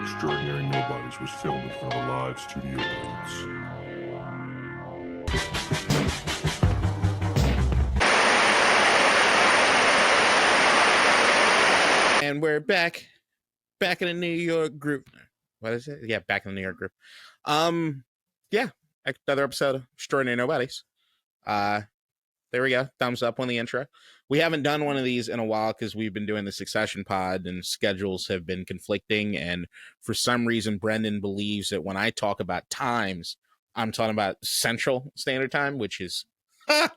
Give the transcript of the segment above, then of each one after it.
Extraordinary Nobodies was filmed in front of a live studio audience. And we're back in the New York group. What is it? Yeah, back in the New York group. Yeah, another episode of Extraordinary Nobodies. There we go. Thumbs up on the intro. We haven't done one of these in a while because we've been doing the Succession pod and schedules have been conflicting. And for some reason, Brendan believes that when I talk about times, I'm talking about Central Standard Time, which is a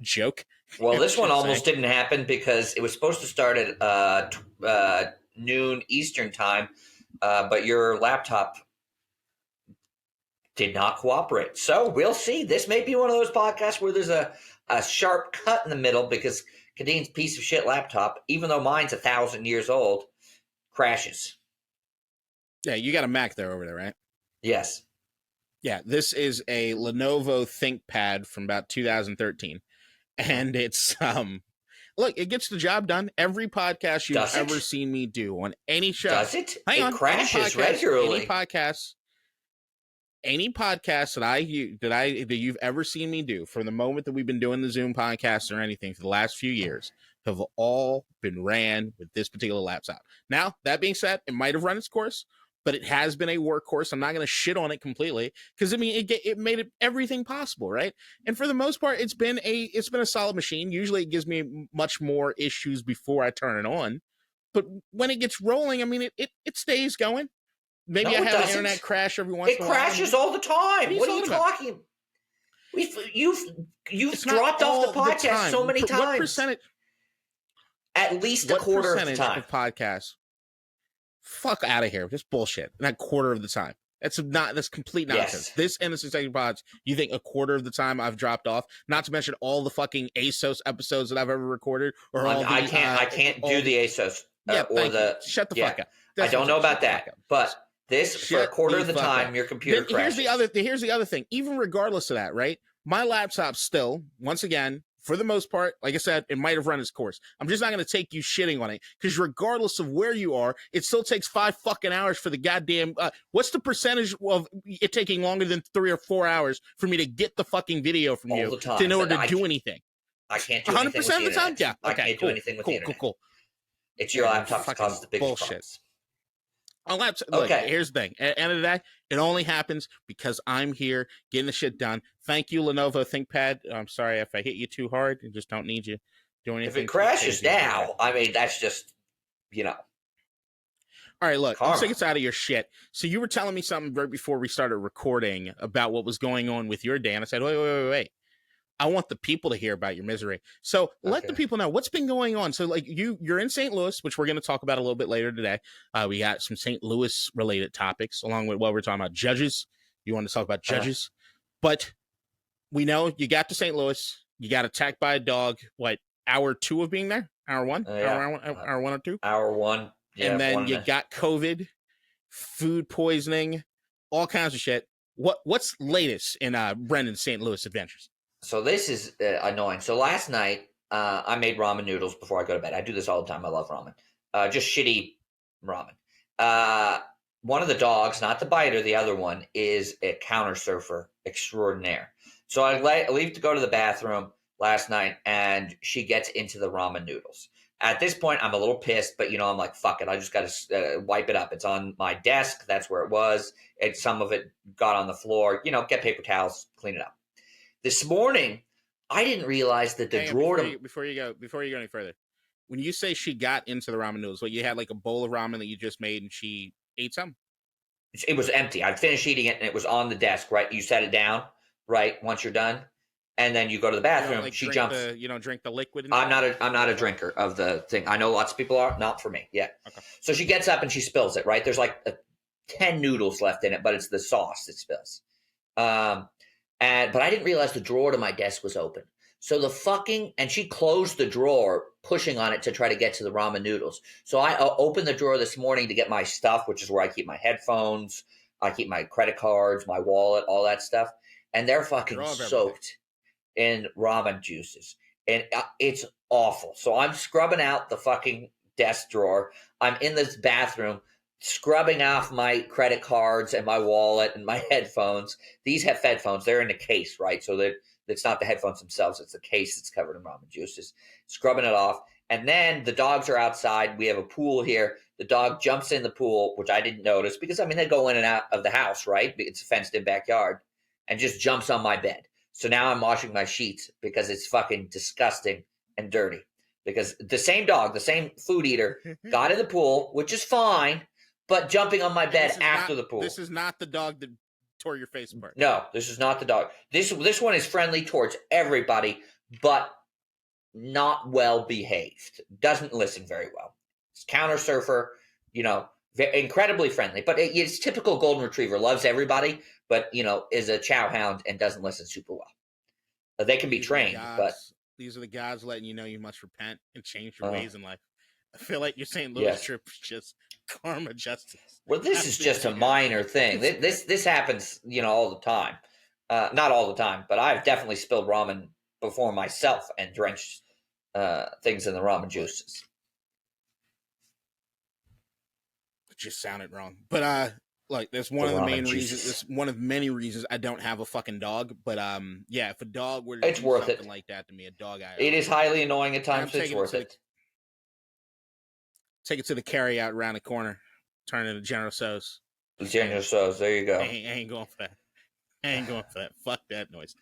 joke. Well, this one almost didn't happen because it was supposed to start at noon Eastern Time, but your laptop did not cooperate. So we'll see. This may be one of those podcasts where there's a sharp cut in the middle because Kadeen's piece of shit laptop, even though mine's 1,000 years old, crashes. Yeah, you got a Mac over there, right? Yes. Yeah, this is a Lenovo ThinkPad from about 2013. And it's, look, it gets the job done. Every podcast you've ever seen me do on any show. Does it? Hang on. Crashes regularly. Any podcast that you've ever seen me do from the moment that we've been doing the Zoom podcast or anything for the last few years have all been ran with this particular laptop. Now, that being said, it might have run its course, but it has been a workhorse. I'm not going to shit on it completely because I mean it made everything possible, right? And for the most part, it's been a solid machine. Usually, it gives me much more issues before I turn it on, but when it gets rolling, I mean it stays going. Maybe I have an internet crash every once in a while. It crashes all the time. What are you talking? You've dropped off the podcast so many times. What percentage? At least a quarter of the time. Of podcasts. Fuck out of here. Just bullshit. Not quarter of the time. That's complete nonsense. Yes. This and the Succession pods, you think a quarter of the time I've dropped off? Not to mention all the fucking ASOS episodes that I've ever recorded, or all I can't do the ASOS shut the fuck up. I don't know about that, but this for a quarter of the time your computer crashes. Here's the other thing. Even regardless of that, right? My laptop still, once again, for the most part, like I said, it might have run its course. I'm just not going to take you shitting on it because regardless of where you are, it still takes 5 fucking hours for the goddamn. What's the percentage of it taking longer than 3 or 4 hours for me to get the fucking video from you in order to do anything? I can't do 100% of the time. Yeah, I can't do anything with the internet. Cool. It's your laptop that causes the biggest problems. Look, here's the thing. At the end of the day, it only happens because I'm here getting the shit done. Thank you, Lenovo ThinkPad. I'm sorry if I hit you too hard. I just don't need you doing anything. If it crashes now, I mean, that's just, All right, look, let's take us out of your shit. So you were telling me something right before we started recording about what was going on with your day, and I said, wait. I want the people to hear about your misery. So let the people know what's been going on. So like you're in St. Louis, which we're going to talk about a little bit later today. We got some St. Louis related topics along with what we're talking about judges. You want to talk about judges, but we know you got to St. Louis. You got attacked by a dog. What, hour 2 of being there? Hour 1? Hour 1 or 2? Hour 1. Yeah, and then you got COVID, food poisoning, all kinds of shit. What's latest in Brendan's St. Louis adventures? So this is annoying. So last night, I made ramen noodles before I go to bed. I do this all the time. I love ramen. Just shitty ramen. One of the dogs, not the biter, the other one, is a counter surfer extraordinaire. So I leave to go to the bathroom last night, and she gets into the ramen noodles. At this point, I'm a little pissed, but, I'm like, fuck it. I just got to wipe it up. It's on my desk. That's where it was. Some of it got on the floor. Get paper towels, clean it up. This morning, I didn't realize that the drawer. Before you go any further, when you say she got into the ramen noodles, you had like a bowl of ramen that you just made and she ate some? It was empty. I'd finished eating it and it was on the desk, right? You set it down, right? Once you're done. And then you go to the bathroom. She jumps. You don't drink the liquid? I'm not a drinker of the thing. I know lots of people are. Not for me. Yeah. Okay. So she gets up and she spills it, right? There's like 10 noodles left in it, but it's the sauce that spills. But I didn't realize the drawer to my desk was open. So and she closed the drawer, pushing on it to try to get to the ramen noodles. So I opened the drawer this morning to get my stuff, which is where I keep my headphones, I keep my credit cards, my wallet, all that stuff. And they're fucking soaked in ramen juices. And it's awful. So I'm scrubbing out the fucking desk drawer. I'm in this bathroom scrubbing off my credit cards and my wallet and my headphones. These have headphones. They're in a case, right? So that it's not the headphones themselves. It's the case that's covered in ramen juice. Just scrubbing it off. And then the dogs are outside. We have a pool here. The dog jumps in the pool, which I didn't notice because, I mean, they go in and out of the house, right? It's a fenced-in backyard. And just jumps on my bed. So now I'm washing my sheets because it's fucking disgusting and dirty. Because the same dog, the same food eater, got in the pool, which is fine, but jumping on my bed after the pool. This is not the dog that tore your face apart. No, this is not the dog. This one is friendly towards everybody, but not well behaved. Doesn't listen very well. It's counter surfer, incredibly friendly, but it's typical golden retriever. Loves everybody, but is a chow hound and doesn't listen super well. They can be trained, but these are the gods letting you know you must repent and change your ways in life. I feel like your St. Louis trip is just karma justice. Well, this is just a minor thing. This happens, all the time. Not all the time, but I've definitely spilled ramen before myself and drenched things in the ramen juices. It just sounded wrong. But that's one of the main reasons. It's one of many reasons I don't have a fucking dog. But if a dog were to do worth something like that to me, a dog, it is highly annoying at times. It's worth it. Take it to the carry out around the corner. Turn it into General Tso's. General Tso's. There you go. I ain't going for that. Fuck that noise.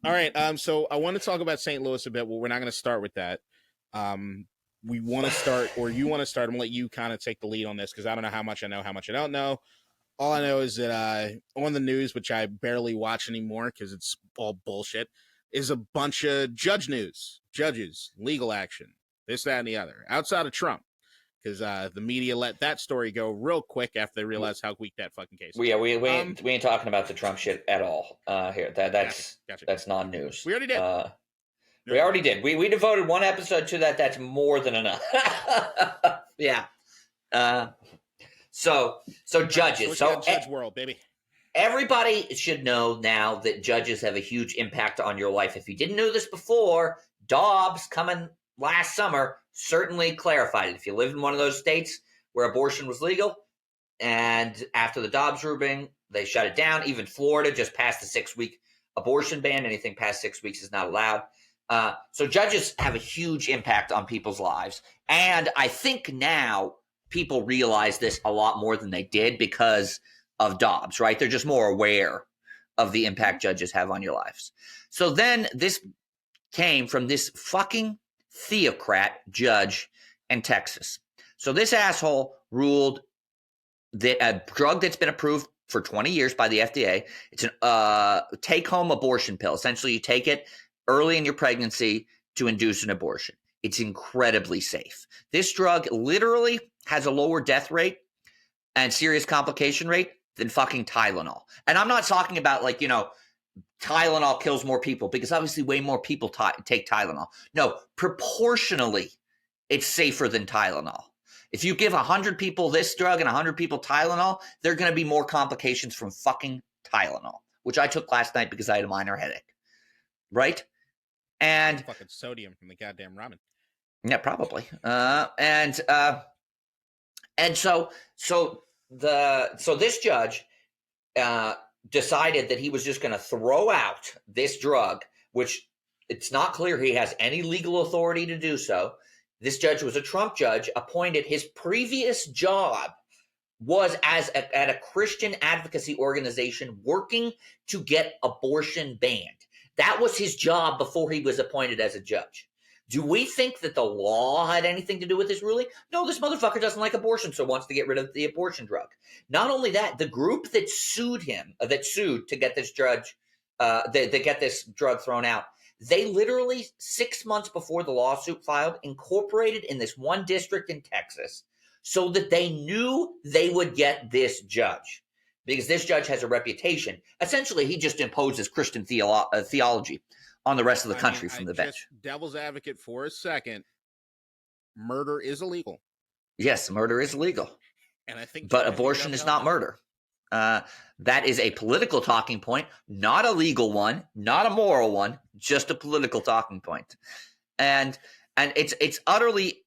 All right. So I want to talk about St. Louis a bit. Well, we're not going to start with that. We want to start, or you want to start. I'm going to let you kind of take the lead on this because I don't know how much I know, how much I don't know. All I know is that on the news, which I barely watch anymore because it's all bullshit, is a bunch of judges, legal action, this, that, and the other, outside of Trump. Because the media let that story go real quick after they realized how weak that fucking case is. We ain't talking about the Trump shit at all here. That's non-news. We already did. We already did. We devoted one episode to that. That's more than enough. Yeah. So judges. So judge world, baby. Everybody should know now that judges have a huge impact on your life. If you didn't know this before, Dobbs coming last summer certainly clarified it. If you live in one of those states where abortion was legal, and after the Dobbs ruling, they shut it down. Even Florida just passed a 6-week abortion ban. Anything past 6 weeks is not allowed. So judges have a huge impact on people's lives. And I think now people realize this a lot more than they did because of Dobbs, right? They're just more aware of the impact judges have on your lives. So then this came from this fucking theocrat judge in Texas. So this asshole ruled that a drug that's been approved for 20 years by the FDA, it's a take-home abortion pill. Essentially, you take it early in your pregnancy to induce an abortion. It's incredibly safe. This drug literally has a lower death rate and serious complication rate than fucking Tylenol. And I'm not talking about Tylenol kills more people because obviously way more people take Tylenol. No, proportionally, it's safer than Tylenol. If you give 100 people this drug and 100 people Tylenol, there are going to be more complications from fucking Tylenol, which I took last night because I had a minor headache. Right? And fucking sodium from the goddamn ramen. Yeah, probably. So this judge decided that he was just going to throw out this drug, which it's not clear he has any legal authority to do so. This judge was a Trump judge appointed. His previous job was at a Christian advocacy organization working to get abortion banned. That was his job before he was appointed as a judge. Do we think that the law had anything to do with his ruling? No, this motherfucker doesn't like abortion, so wants to get rid of the abortion drug. Not only that, the group that sued to get this get this drug thrown out, they literally 6 months before the lawsuit filed, incorporated in this one district in Texas so that they knew they would get this judge. Because this judge has a reputation. Essentially, he just imposes Christian theology on the rest of the country from the bench. Devil's advocate for a second. Murder is illegal. Yes, murder is illegal. And I think, but abortion is not murder. That is a political talking point, not a legal one, not a moral one, just a political talking point. And it's utterly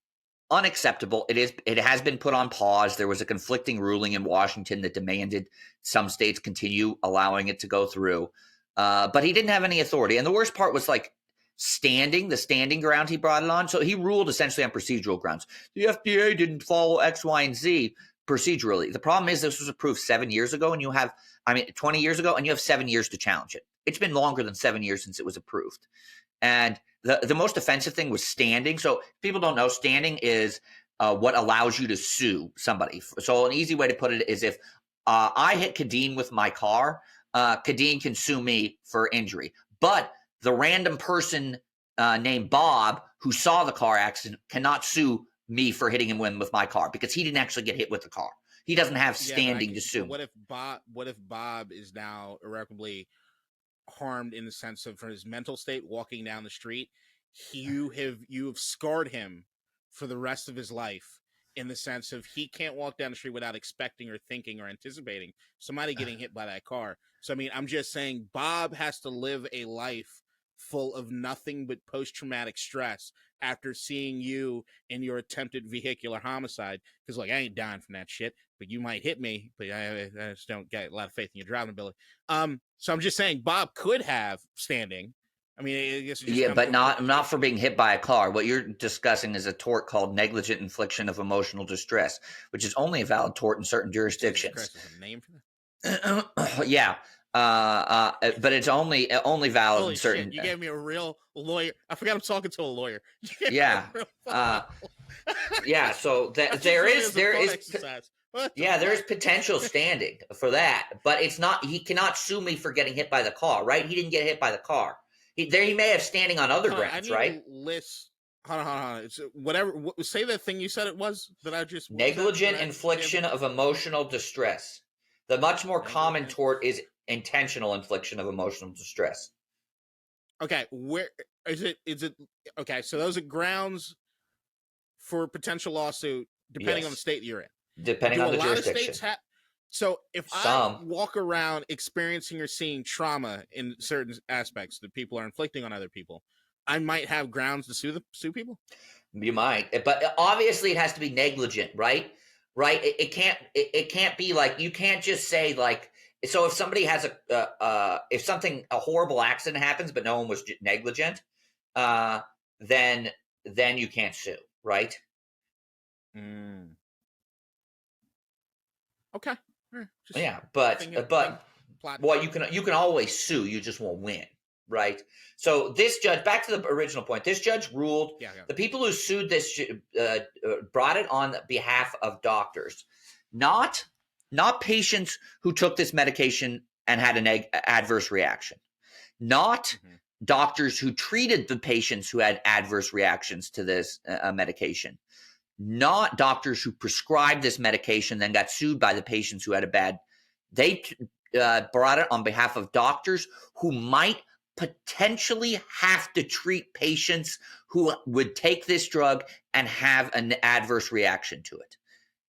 unacceptable. It has been put on pause. There was a conflicting ruling in Washington that demanded some states continue allowing it to go through. But he didn't have any authority. And the worst part was like the standing ground he brought it on. So he ruled essentially on procedural grounds. The FDA didn't follow X, Y, and Z procedurally. The problem is this was approved 7 years ago, and 20 years ago, and you have 7 years to challenge it. It's been longer than 7 years since it was approved. And the most offensive thing was standing. So if people don't know, standing is what allows you to sue somebody. So an easy way to put it is if I hit Kadeen with my car, Kadeen can sue me for injury. But the random person named Bob who saw the car accident cannot sue me for hitting him with my car because he didn't actually get hit with the car. He doesn't have standing to sue. What if Bob is now irreparably harmed in the sense of for his mental state walking down the street? You have scarred him for the rest of his life in the sense of he can't walk down the street without expecting or thinking or anticipating somebody getting hit by that car. So, I mean, I'm just saying Bob has to live a life full of nothing but post-traumatic stress after seeing you in your attempted vehicular homicide. Because, like, I ain't dying from that shit, but you might hit me, but I just don't get a lot of faith in your driving ability. So I'm just saying Bob could have standing. I mean, I guess but not for being hit by a car. What you're discussing is a tort called negligent infliction of emotional distress, which is only a valid tort in certain jurisdictions. Christ, is there a name for that? Yeah, but it's only valid Holy in certain. Shit, you gave me a real lawyer. I forgot I'm talking to a lawyer. Yeah, yeah. So there is potential standing for that, but it's not. He cannot sue me for getting hit by the car, right? He didn't get hit by the car. He may have standing on other grounds, right? Hold on. It's whatever. Say that thing you said it was that I just negligent infliction of emotional distress. The much more common tort is intentional infliction of emotional distress. Okay, where is it? Okay? So those are grounds for potential lawsuit, depending on the state you're in. Depending on the jurisdiction. So if I walk around experiencing or seeing trauma in certain aspects that people are inflicting on other people, I might have grounds to sue people. You might, but obviously it has to be negligent, right? Right? It can't be like, you can't just say like. So if somebody has a horrible accident happens, but no one was negligent, then you can't sue, right? Okay. Yeah, but you can always sue. You just won't win, right? So this judge, back to the original point, this judge ruled the people who sued this brought it on behalf of doctors, not patients who took this medication and had an adverse reaction, not doctors who treated the patients who had adverse reactions to this medication, not doctors who prescribed this medication then got sued by the patients who had a bad. They brought it on behalf of doctors who might potentially have to treat patients who would take this drug and have an adverse reaction to it.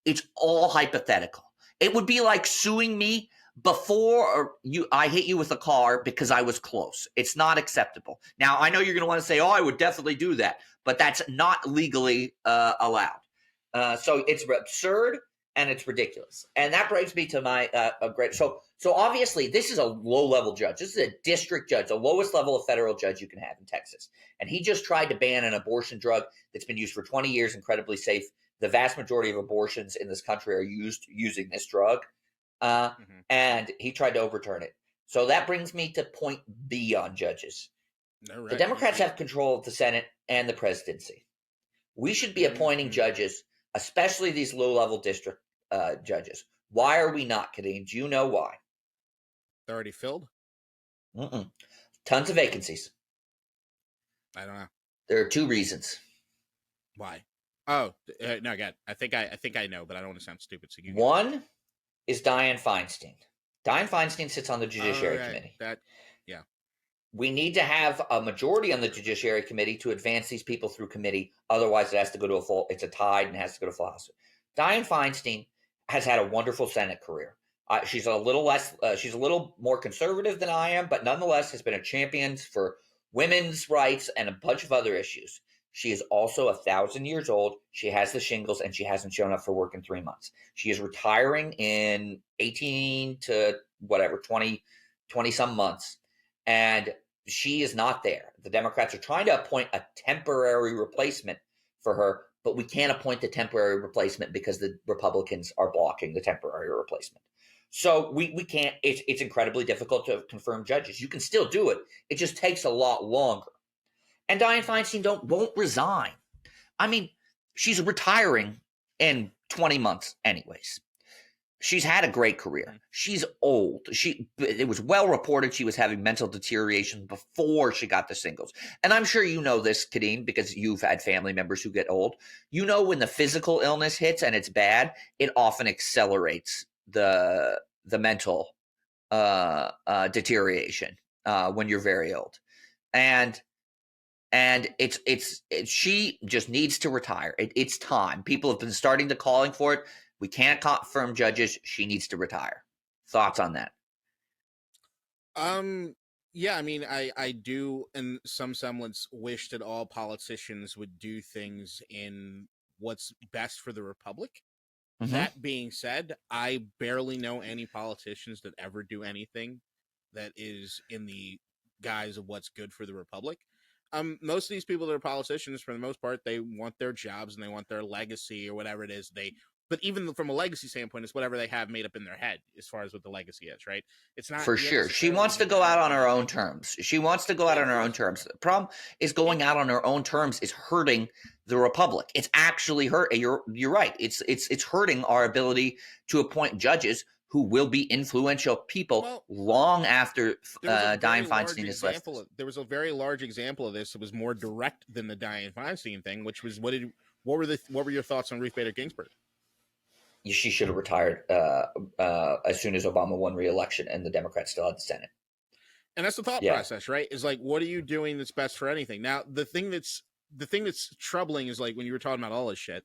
It's all hypothetical. It would be like suing me before I hit you with a car because I was close. It's not acceptable. Now, I know you're going to want to say, oh, I would definitely do that, but that's not legally allowed. So it's absurd and it's ridiculous. And that brings me to my great. So obviously, this is a low-level judge. This is a district judge, the lowest level of federal judge you can have in Texas. And he just tried to ban an abortion drug that's been used for 20 years, incredibly safe. The vast majority of abortions in this country are using this drug. And he tried to overturn it. So that brings me to point B on judges. The Democrats have control of the Senate and the presidency. We should be appointing judges, especially these low-level district judges. Why are we not, Kadeen? Do you know why? They're already filled? Tons of vacancies. I don't know. There are two reasons. Why? Oh, no, again, I think I know, but I don't want to sound stupid. So one is Dianne Feinstein. Dianne Feinstein sits on the Judiciary Committee. We need to have a majority on the Judiciary Committee to advance these people through committee. Otherwise, it has to go to it's a tide and has to go to full House. Dianne Feinstein has had a wonderful Senate career. She's a little more conservative than I am, but nonetheless has been a champion for women's rights and a bunch of other issues. She is also 1,000 years old. She has the shingles, and she hasn't shown up for work in 3 months. She is retiring in 18 to whatever, 20 some months. And she is not there. The Democrats are trying to appoint a temporary replacement for her, but we can't appoint the temporary replacement because the Republicans are blocking the temporary replacement. So we can't, it's incredibly difficult to confirm judges. You can still do it. It just takes a lot longer. And Dianne Feinstein won't resign. I mean, she's retiring in 20 months anyways. She's had a great career. She's old. It was well reported she was having mental deterioration before she got the singles. And I'm sure you know this, Kadeen, because you've had family members who get old. You know when the physical illness hits and it's bad, it often accelerates the mental deterioration when you're very old. And she just needs to retire. It's time. People have been starting to calling for it. We can't confirm judges. She needs to retire. Thoughts on that? Yeah, I mean, I do, in some semblance, wish that all politicians would do things in what's best for the republic. Mm-hmm. That being said, I barely know any politicians that ever do anything that is in the guise of what's good for the republic. Most of these people that are politicians, for the most part, they want their jobs and they want their legacy or whatever it is. But even from a legacy standpoint, it's whatever they have made up in their head as far as what the legacy is, right? It's not for sure. She wants to go out on her own terms. She wants to go out on her own terms. The problem is going out on her own terms is hurting the republic. It's actually hurt. You're right. It's hurting our ability to appoint judges who will be influential people long after Dianne Feinstein is left. There was a very large example of this. It was more direct than the Dianne Feinstein thing, which was what were your thoughts on Ruth Bader Ginsburg? She should have retired as soon as Obama won re-election and the Democrats still had the Senate. And that's the thought process, right? Is like, what are you doing that's best for anything? Now, the thing that's troubling is like when you were talking about all this shit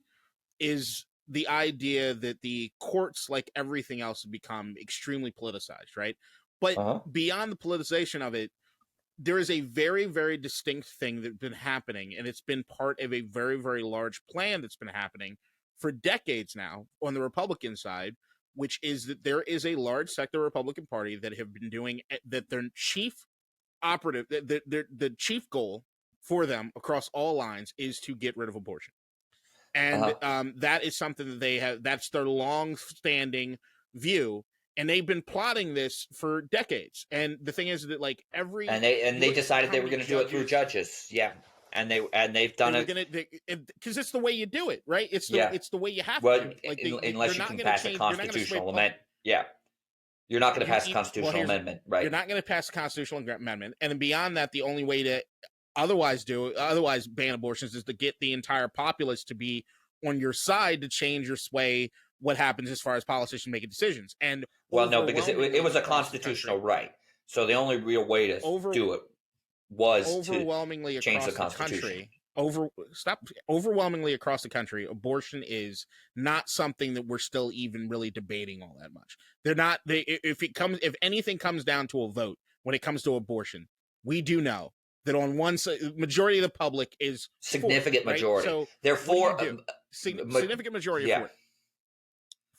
is the idea that the courts, like everything else, have become extremely politicized, right? But beyond the politicization of it, there is a very, very distinct thing that's been happening, and it's been part of a very, very large plan that's been happening for decades now on the Republican side, which is that there is a large sector of the Republican Party that have been doing that their chief operative, the chief goal for them across all lines is to get rid of abortion. And that is something that they have, that's their long-standing view, and they've been plotting this for decades. And the thing is that like they decided they were going to do it through judges. Yeah. And they've done it because it's the way you do it, right? It's the way you have to. Like unless you can pass a constitutional amendment. Yeah, you're not going to pass a constitutional amendment, right? You're not going to pass a constitutional amendment, and then beyond that, the only way to otherwise ban abortions is to get the entire populace to be on your side to change or sway what happens as far as politicians making decisions. And no, because it was a constitutional right, so the only real way to do it was overwhelmingly to change across the Constitution. Overwhelmingly across the country, abortion is not something that we're still even really debating all that much. If anything comes down to a vote when it comes to abortion, we do know that on one side, majority of the public is significant for it, majority. Right? So therefore, significant majority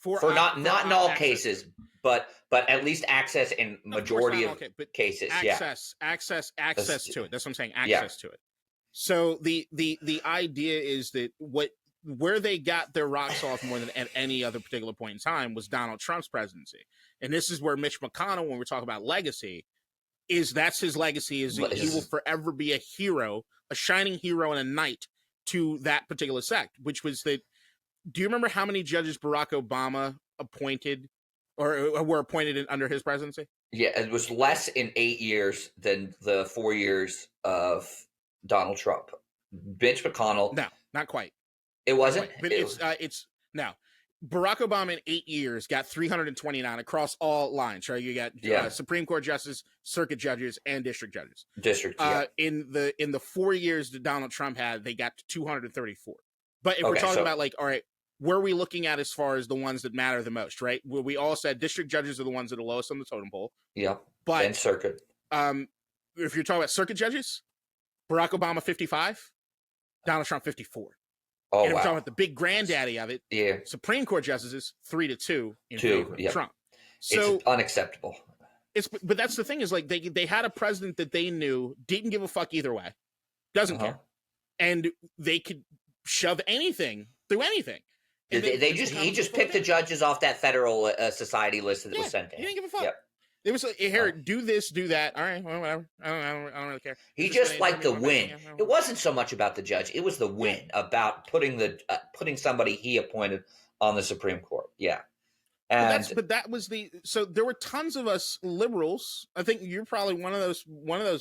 for it. Not in all cases, but at least access in majority of cases. Access to it. That's what I'm saying. Access to it. So the idea is that where they got their rocks off more than at any other particular point in time was Donald Trump's presidency, and this is where Mitch McConnell, when we're talking about legacy, that's his legacy. Is that he will forever be a hero, a shining hero, and a knight to that particular sect, which was that. Do you remember how many judges Barack Obama appointed or were appointed under his presidency? Yeah, it was less in 8 years than the 4 years of Donald Trump. Mitch McConnell. No, not quite. It wasn't? But it's now. Barack Obama in 8 years got 329 across all lines, right? You got Supreme Court justices, circuit judges, and district judges. In the 4 years that Donald Trump had, they got to 234. But if we're talking about like, all right, where are we looking at as far as the ones that matter the most, right? We all said district judges are the ones that are lowest on the totem pole. Yeah, but and circuit. If you're talking about circuit judges, Barack Obama 55, Donald Trump 54. Oh, and we're talking wow. about the big granddaddy of it. Yeah. Supreme Court justices 3-2 in favor of Trump. So it's unacceptable. But that's the thing is like they had a president that they knew didn't give a fuck either way, doesn't care, and they could shove anything through anything. And he just picked the judges off that federal society list that was sent to him. He didn't give a fuck. Yep. It was like, here, do this, do that. All right, well, whatever. I don't really care. He just liked the win. It wasn't so much about the judge; it was the win about putting somebody he appointed on the Supreme Court. Yeah. But that was so there were tons of us liberals. I think you're probably one of those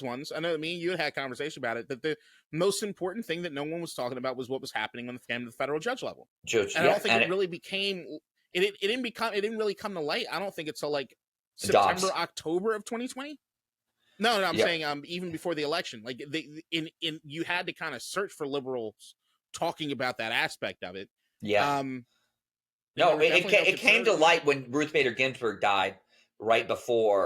ones. I know that me and you had conversation about it, that the most important thing that no one was talking about was what was happening on the federal judge level. And I don't think it really became it didn't really come to light. I don't think it's till like September, October of 2020. No, I'm saying even before the election. Like you had to kind of search for liberals talking about that aspect of it. Yeah. No, it came to light when Ruth Bader Ginsburg died right before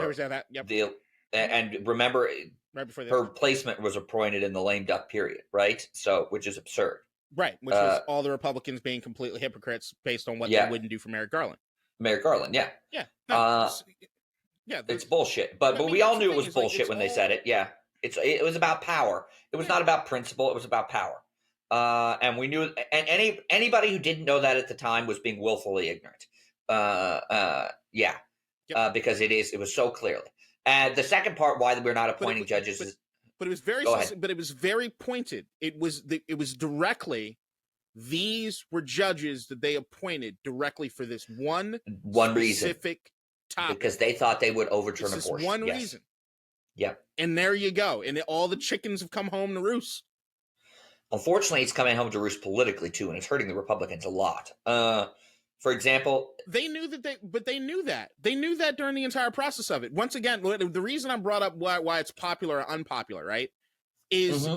and remember right before her replacement was appointed in the lame duck period, right? So, which is absurd. Right, which was all the Republicans being completely hypocrites based on what they wouldn't do for Merrick Garland. Merrick Garland, yeah. Yeah. No, it's bullshit. But we all knew it was bullshit when they said it. Yeah. It was about power. It was not about principle, it was about power. And we knew, and anybody who didn't know that at the time was being willfully ignorant. Because it was so clearly. And the second part, why we're not appointing judges, but it was very pointed. It was directly. These were judges that they appointed directly for this one specific topic, because they thought they would overturn abortion. One reason. Yep. And there you go. And all the chickens have come home to roost. Unfortunately, it's coming home to roost politically too, and it's hurting the Republicans a lot. For example, they knew that during the entire process of it. Once again, the reason I brought up why it's popular or unpopular, right, is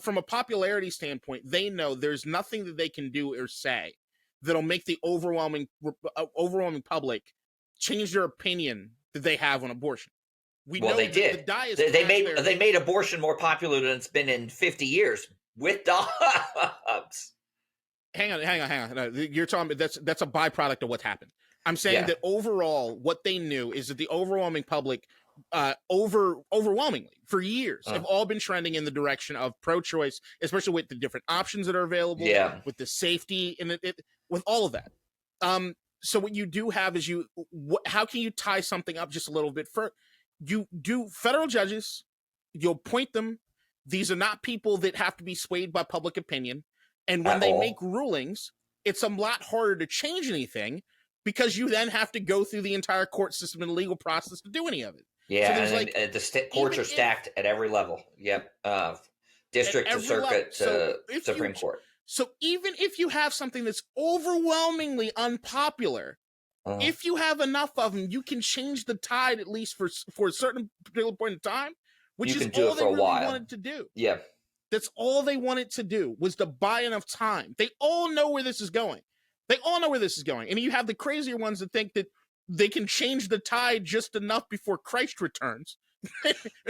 from a popularity standpoint, they know there's nothing that they can do or say that'll make the overwhelming public change their opinion that they have on abortion. They did. They made abortion more popular than it's been in 50 years. With dogs. Hang on. No, you're talking about that's a byproduct of what's happened. I'm saying that overall, what they knew is that the overwhelming public, overwhelmingly for years, have all been trending in the direction of pro-choice, especially with the different options that are available, with the safety and with all of that. So what you do have is how can you tie something up just a little bit further? You do federal judges, you'll appoint them. These are not people that have to be swayed by public opinion. And when they make rulings, it's a lot harder to change anything because you then have to go through the entire court system and legal process to do any of it. Yeah, so the courts are stacked at every level. Yep. District to circuit to Supreme Court. So even if you have something that's overwhelmingly unpopular, if you have enough of them, you can change the tide at least for a certain particular point in time. Which is all they really wanted to do. Yeah. That's all they wanted to do, was to buy enough time. They all know where this is going. And you have the crazier ones that think that they can change the tide just enough before Christ returns.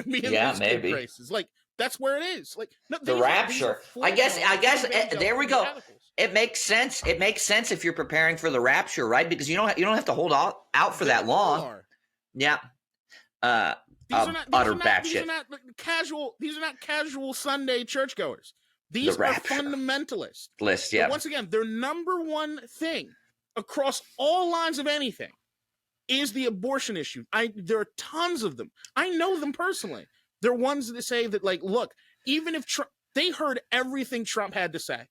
Maybe. Graces. Like, that's where it is. Like the rapture. I guess there we go. It makes sense. It makes sense if you're preparing for the rapture, right? Because you don't have to hold out for that long. Yeah. These are not casual Sunday churchgoers. These are fundamentalists. Yeah. So once again, their number one thing across all lines of anything is the abortion issue. There are tons of them. I know them personally. They're ones that say that, like, look, even if they heard everything Trump had to say,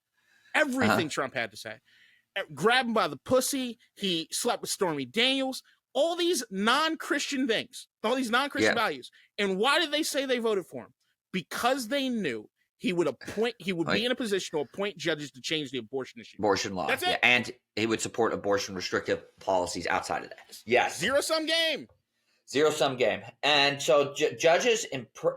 grab him by the pussy, he slept with Stormy Daniels. All these non-Christian things, all these non-Christian values. And why did they say they voted for him? Because they knew he would be in a position to appoint judges to change the abortion issue. Abortion law. That's it. And he would support abortion restrictive policies outside of that. Yes. Zero-sum game. And so judges,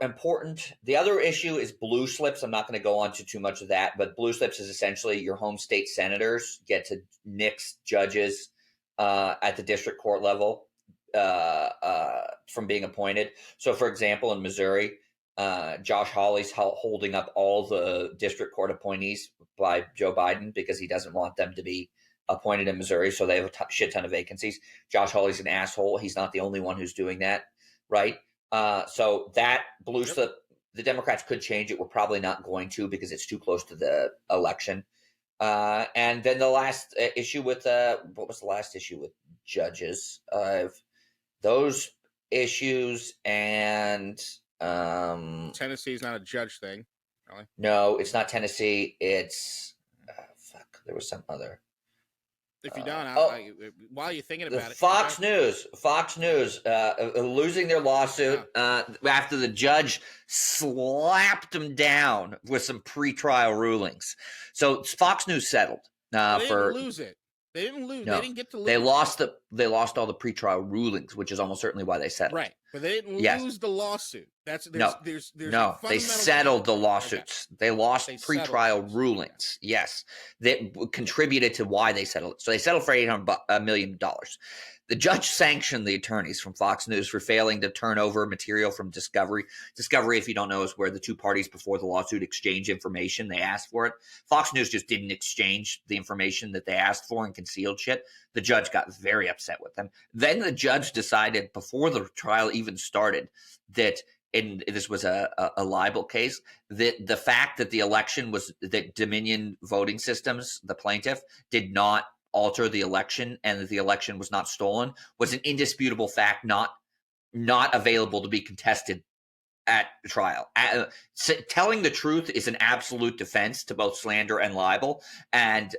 important. The other issue is blue slips. I'm not going to go on to too much of that, but blue slips is essentially your home state senators get to nix judges at the district court level from being appointed. So, for example, in Missouri, Josh Hawley's holding up all the district court appointees by Joe Biden because he doesn't want them to be appointed in Missouri, so they have a shit ton of vacancies. Josh Hawley's an asshole. He's not the only one who's doing that, right? So that blew the Democrats could change it. We're probably not going to because it's too close to the election. And then the last issue with what was the last issue with judges? Those issues and Tennessee's not a judge thing. Really? No, it's not Tennessee. It's there was some other. If you don't, while you're thinking about it, Fox News losing their lawsuit after the judge slapped them down with some pretrial rulings. So Fox News settled. They didn't lose it. They didn't lose. No, they didn't get to lose. They lost all the pretrial rulings, which is almost certainly why they settled. Right, but they didn't lose the lawsuit. There's they settled the lawsuits. Okay. They lost pretrial rulings. Yes, that contributed to why they settled. So they settled for $800 million. The judge sanctioned the attorneys from Fox News for failing to turn over material from Discovery. Discovery, if you don't know, is where the two parties before the lawsuit exchange information. They asked for it. Fox News just didn't exchange the information that they asked for and concealed shit. The judge got very upset with them. Then the judge decided before the trial even started that, and this was a libel case, that the fact that the election was that Dominion Voting Systems, the plaintiff, did not alter the election and that the election was not stolen was an indisputable fact, not available to be contested at trial. Telling the truth is an absolute defense to both slander and libel, and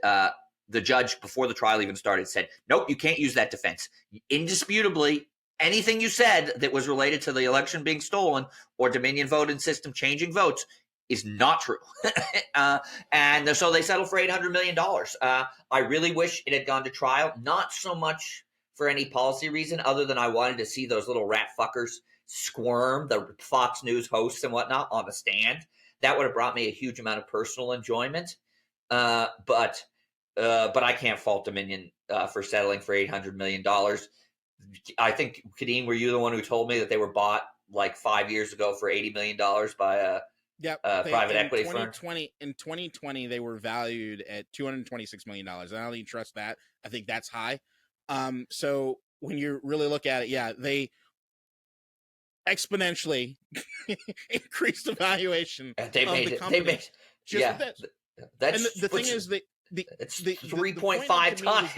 the judge before the trial even started said, nope, you can't use that defense. Indisputably, anything you said that was related to the election being stolen or Dominion voting system changing votes is not true. And so they settled for $800 million. I really wish it had gone to trial, not so much for any policy reason other than I wanted to see those little rat fuckers squirm, the Fox News hosts and whatnot, on the stand. That would have brought me a huge amount of personal enjoyment. But I can't fault Dominion for settling for $800 million. I think, Kadeen, were you the one who told me that they were bought like 5 years ago for $80 million by a private equity firm? In 2020, they were valued at $226 million. I don't even trust that. I think that's high. So when you really look at it, they exponentially increased the valuation of the company. That's, and the thing is that it's 3.5 times.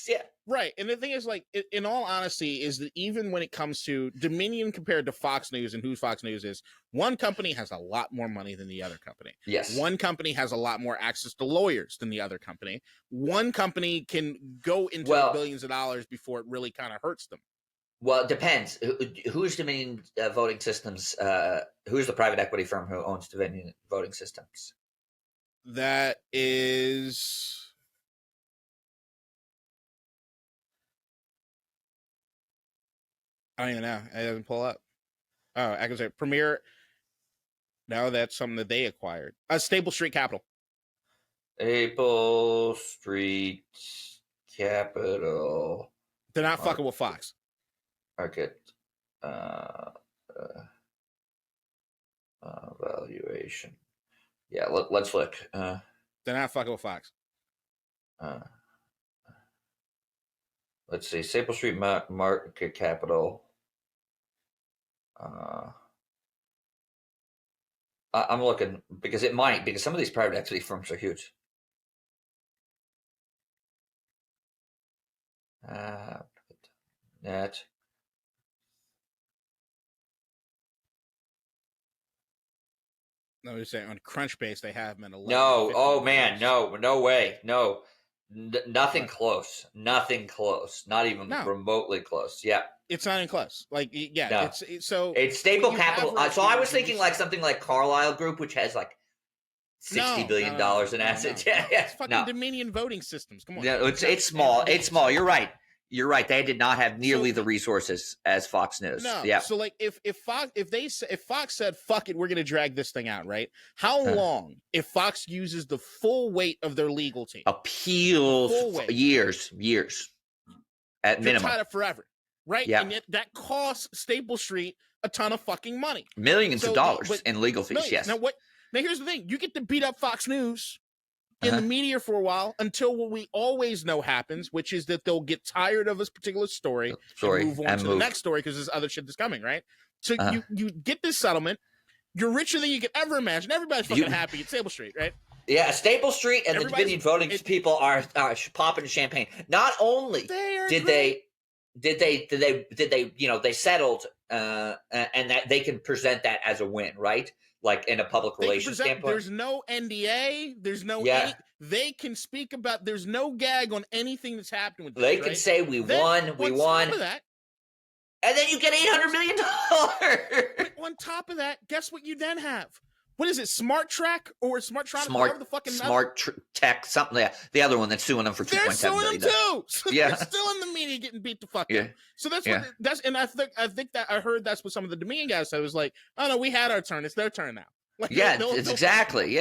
Yeah. Right. And the thing is, like, in all honesty, is that even when it comes to Dominion compared to Fox News and who Fox News is, one company has a lot more money than the other company. Yes. One company has a lot more access to lawyers than the other company. One company can go into the billions of dollars before it really kind of hurts them. Well, it depends. Who's Dominion Voting Systems? Who's the private equity firm who owns Dominion Voting Systems? That is... I don't even know. It doesn't pull up. Oh, I can say Premier. No, that's something that they acquired. Staple Street Capital. Staple Street Capital. They're not fucking with Fox. Market valuation. Yeah, let's look. They're not fucking with Fox. Let's see. Staple Street Market Capital. I'm looking because some of these private equity firms are huge. Net. No, you're saying on Crunchbase they have them in 11. No, oh man, no way, no, nothing close, not even remotely close. Yeah, it's not even close. Like, yeah, it's Staple Capital. So I was thinking like something like Carlyle Group, which has like $60 billion in assets. Yeah, it's fucking Dominion Voting Systems. Come on. Yeah, it's small. It's small. You're right. They did not have nearly the resources as Fox News. No. Yeah. So like if Fox said, fuck it, we're gonna drag this thing out, right? How long, if Fox uses the full weight of their legal team, appeals years at minimum, tied up forever, right? Yeah. And yet that costs Staple Street a ton of fucking money. Millions of dollars in legal fees, millions. yes. Now, here's the thing. You get to beat up Fox News in the media for a while until what we always know happens, which is that they'll get tired of this particular story and move on to the next story because there's other shit that's coming, right? So you get this settlement. You're richer than you could ever imagine. Everybody's fucking happy at Staple Street, right? Yeah, Staple Street and the Dominion voting people are popping champagne. Not only did they they settled and that they can present that as a win, right? Like in a public relations standpoint. There's no NDA. There's no. They can speak about. There's no gag on anything that's happened with this. They can say we won. Top of that, and then you get $800 million. On top of that, guess what you then have? What is it? Smart Track or Smarttronics? Smart, the fucking Tech, something like that. The other one that's suing them for $2.7 billion. They're suing them too. So they're still in the media getting beat the fuck up. So that's what and I think that I heard that's what some of the Dominion guys said. It was like, oh no, we had our turn. It's their turn now. Like, it's exactly.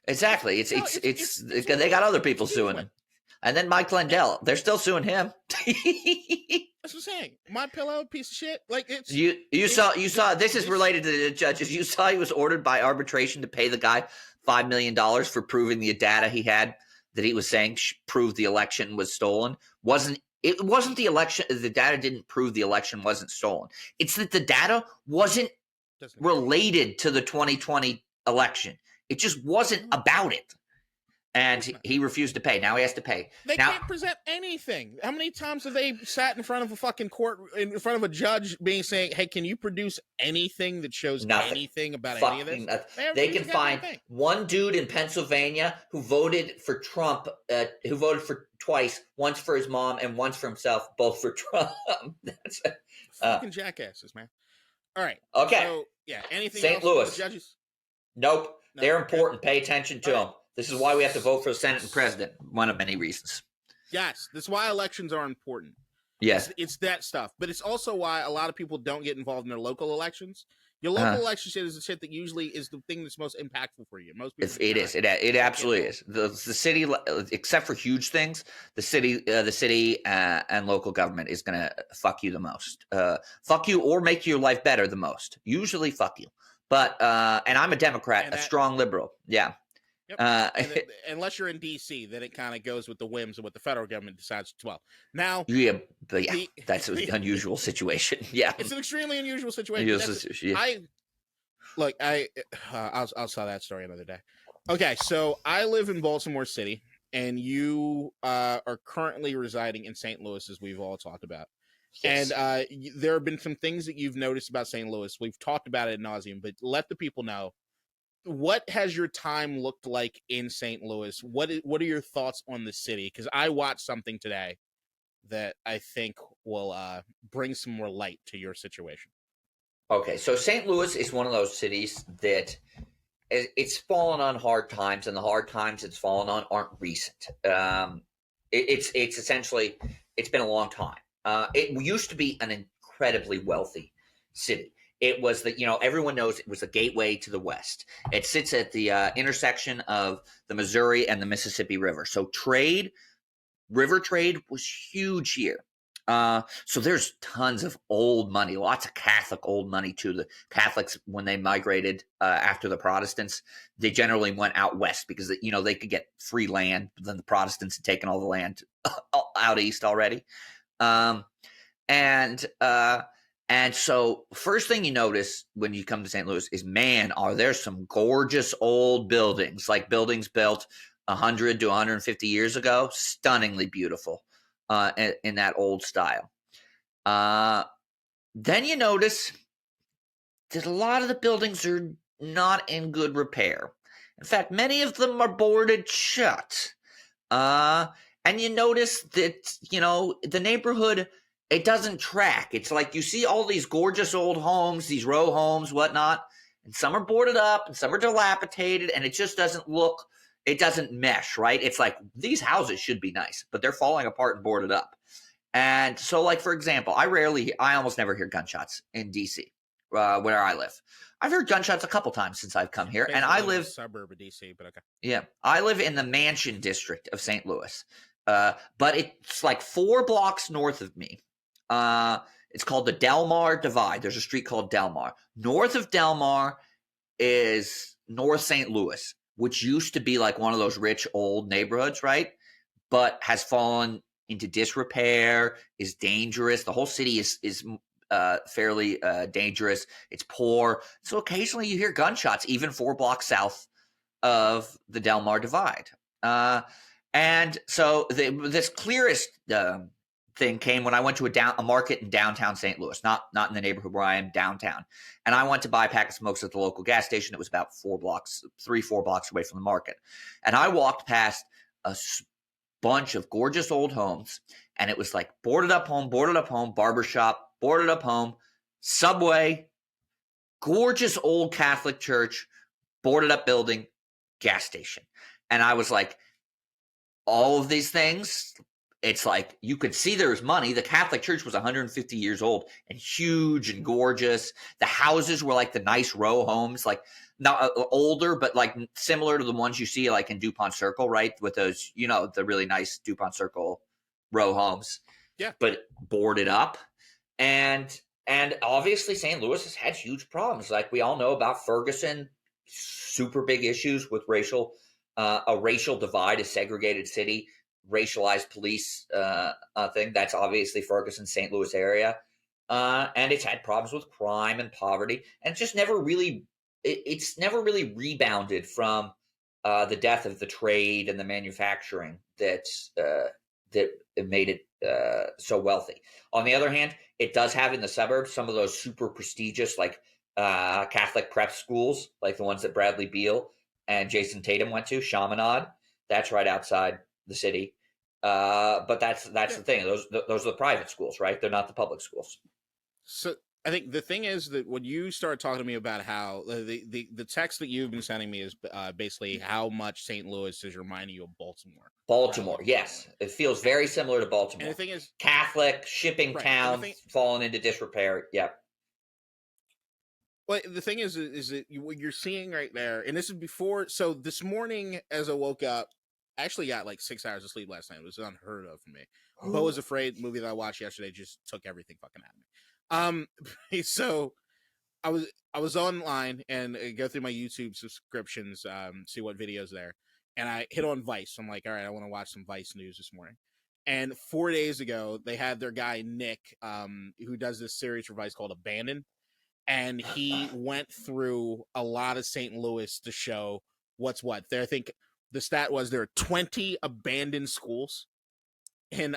It's they got other people suing them. And then Mike Lindell, they're still suing him. That's what I'm saying. My Pillow, piece of shit. Like it's you saw. This is related to the judges. You saw he was ordered by arbitration to pay the guy $5 million for proving the data he had that he was saying proved the election was stolen. It wasn't the election. The data didn't prove the election wasn't stolen. It's that the data wasn't related to the 2020 election. It just wasn't about it. And he refused to pay. Now he has to pay. They can't present anything. How many times have they sat in front of a fucking court, in front of a judge, saying, "Hey, can you produce anything that shows anything about any of this?" They can find one dude in Pennsylvania who voted for Trump, who voted for twice, once for his mom and once for himself, both for Trump. That's fucking jackasses, man. All right. Okay. So, anything St. else Louis. Judges? Nope. They're important. Pay attention to them. This is why we have to vote for the Senate and president. One of many reasons. Yes, that's why elections are important. Yes. It's that stuff. But it's also why a lot of people don't get involved in their local elections. Your local election shit is the shit that usually is the thing that's most impactful for you. Most people. It is. It absolutely is. The city, except for huge things, the city and local government is going to fuck you the most. Fuck you or make your life better the most. Usually fuck you. But, and I'm a Democrat, a strong liberal. Yeah. Yep. Unless you're in D.C., then it kind of goes with the whims of what the federal government decides as well. Now, that's an unusual situation. Yeah, it's an extremely unusual situation. I'll tell that story another day. Okay, so I live in Baltimore City, and you are currently residing in St. Louis, as we've all talked about. Yes. And there have been some things that you've noticed about St. Louis. We've talked about it ad nauseum, but let the people know. What has your time looked like in St. Louis? What are your thoughts on the city? Because I watched something today that I think will bring some more light to your situation. Okay, so St. Louis is one of those cities that it's fallen on hard times, and the hard times it's fallen on aren't recent. It's essentially, it's been a long time. It used to be an incredibly wealthy city. It was everyone knows it was a gateway to the West. It sits at the intersection of the Missouri and the Mississippi River. So river trade was huge here. So there's tons of old money, lots of Catholic old money too. The Catholics, when they migrated after the Protestants, they generally went out west because they could get free land, but then the Protestants had taken all the land out east already. And so first thing you notice when you come to St. Louis is, man, are there some gorgeous old buildings, like buildings built 100 to 150 years ago, stunningly beautiful in that old style. Then you notice that a lot of the buildings are not in good repair. In fact, many of them are boarded shut. And you notice that, the neighborhood, it doesn't track. It's like you see all these gorgeous old homes, these row homes, whatnot, and some are boarded up and some are dilapidated, and it just doesn't mesh, right? It's like these houses should be nice, but they're falling apart and boarded up. And so, like, for example, I almost never hear gunshots in D.C., where I live. I've heard gunshots a couple times since I've come here, and I live suburb of D.C., but okay. Yeah, I live in the Mansion District of St. Louis, but it's like 4 blocks north of me. It's called the Delmar Divide. There's a street called Delmar. North of Delmar is North St. Louis, which used to be like one of those rich old neighborhoods, right? But has fallen into disrepair, is dangerous. The whole city is fairly dangerous. It's poor. So occasionally you hear gunshots, even 4 blocks south of the Delmar Divide. And so this clearest thing came when I went to a market in downtown St. Louis, not in the neighborhood where I am, downtown. And I went to buy a pack of smokes at the local gas station. It was about 4 blocks away from the market. And I walked past a bunch of gorgeous old homes, and it was like boarded up home, barbershop, boarded up home, Subway, gorgeous old Catholic church, boarded up building, gas station. And I was like, all of these things, it's like you could see there was money. The Catholic church was 150 years old and huge and gorgeous. The houses were like the nice row homes, like not older, but like similar to the ones you see like in DuPont Circle, right? With those, the really nice DuPont Circle row homes. Yeah. But boarded up. And obviously St. Louis has had huge problems. Like we all know about Ferguson, super big issues with a racial divide, a segregated city, racialized police thing. That's obviously Ferguson, St. Louis area. And it's had problems with crime and poverty. And it's never really rebounded from the death of the trade and the manufacturing that made it so wealthy. On the other hand, it does have in the suburbs some of those super prestigious like Catholic prep schools, like the ones that Bradley Beal and Jason Tatum went to, Chaminade. That's right outside the city. But that's the thing. Those are the private schools, right? They're not the public schools. So I think the thing is that when you start talking to me about how the text that you've been sending me is basically how much St. Louis is reminding you of Baltimore. Baltimore, yes. It feels very similar to Baltimore. And the thing is, Catholic, shipping town, fallen into disrepair. Yep. Well, the thing is that what you're seeing right there, and this is before. So this morning, as I woke up, I actually got like 6 hours of sleep last night. It was unheard of for me. Beau Was Afraid, movie that I watched yesterday, just took everything fucking out of me. So I was online and go through my YouTube subscriptions, see what videos there, and I hit on Vice. I'm like, all right, I want to watch some Vice news this morning. And 4 days ago, they had their guy Nick, who does this series for Vice called Abandoned. And he went through a lot of St. Louis to show what's what. There, I think the stat was there are 20 abandoned schools in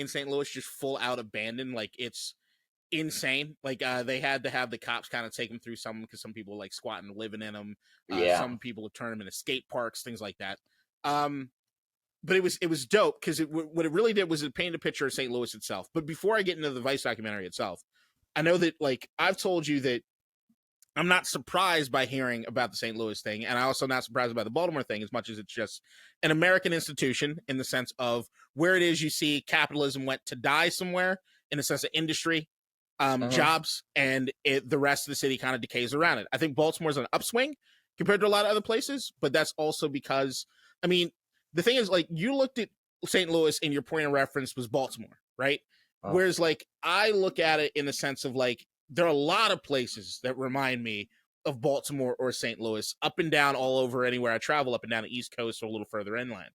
St. Louis, just full out abandoned. Like it's insane. Like they had to have the cops kind of take them through some because some people like squatting, living in them. Some people have turned them into skate parks, things like that. But it was dope because what it really did was it painted a picture of St. Louis itself. But before I get into the Vice documentary itself, I know that, like, I've told you that I'm not surprised by hearing about the St. Louis thing, and I'm also not surprised by the Baltimore thing as much as it's just an American institution in the sense of where it is you see capitalism went to die somewhere in the sense of industry, jobs, and the rest of the city kind of decays around it. I think Baltimore's an upswing compared to a lot of other places, but that's also because, I mean, the thing is, like, you looked at St. Louis and your point of reference was Baltimore, right? Whereas, like, I look at it in the sense of, like, there are a lot of places that remind me of Baltimore or St. Louis, up and down all over anywhere I travel, up and down the East Coast or a little further inland.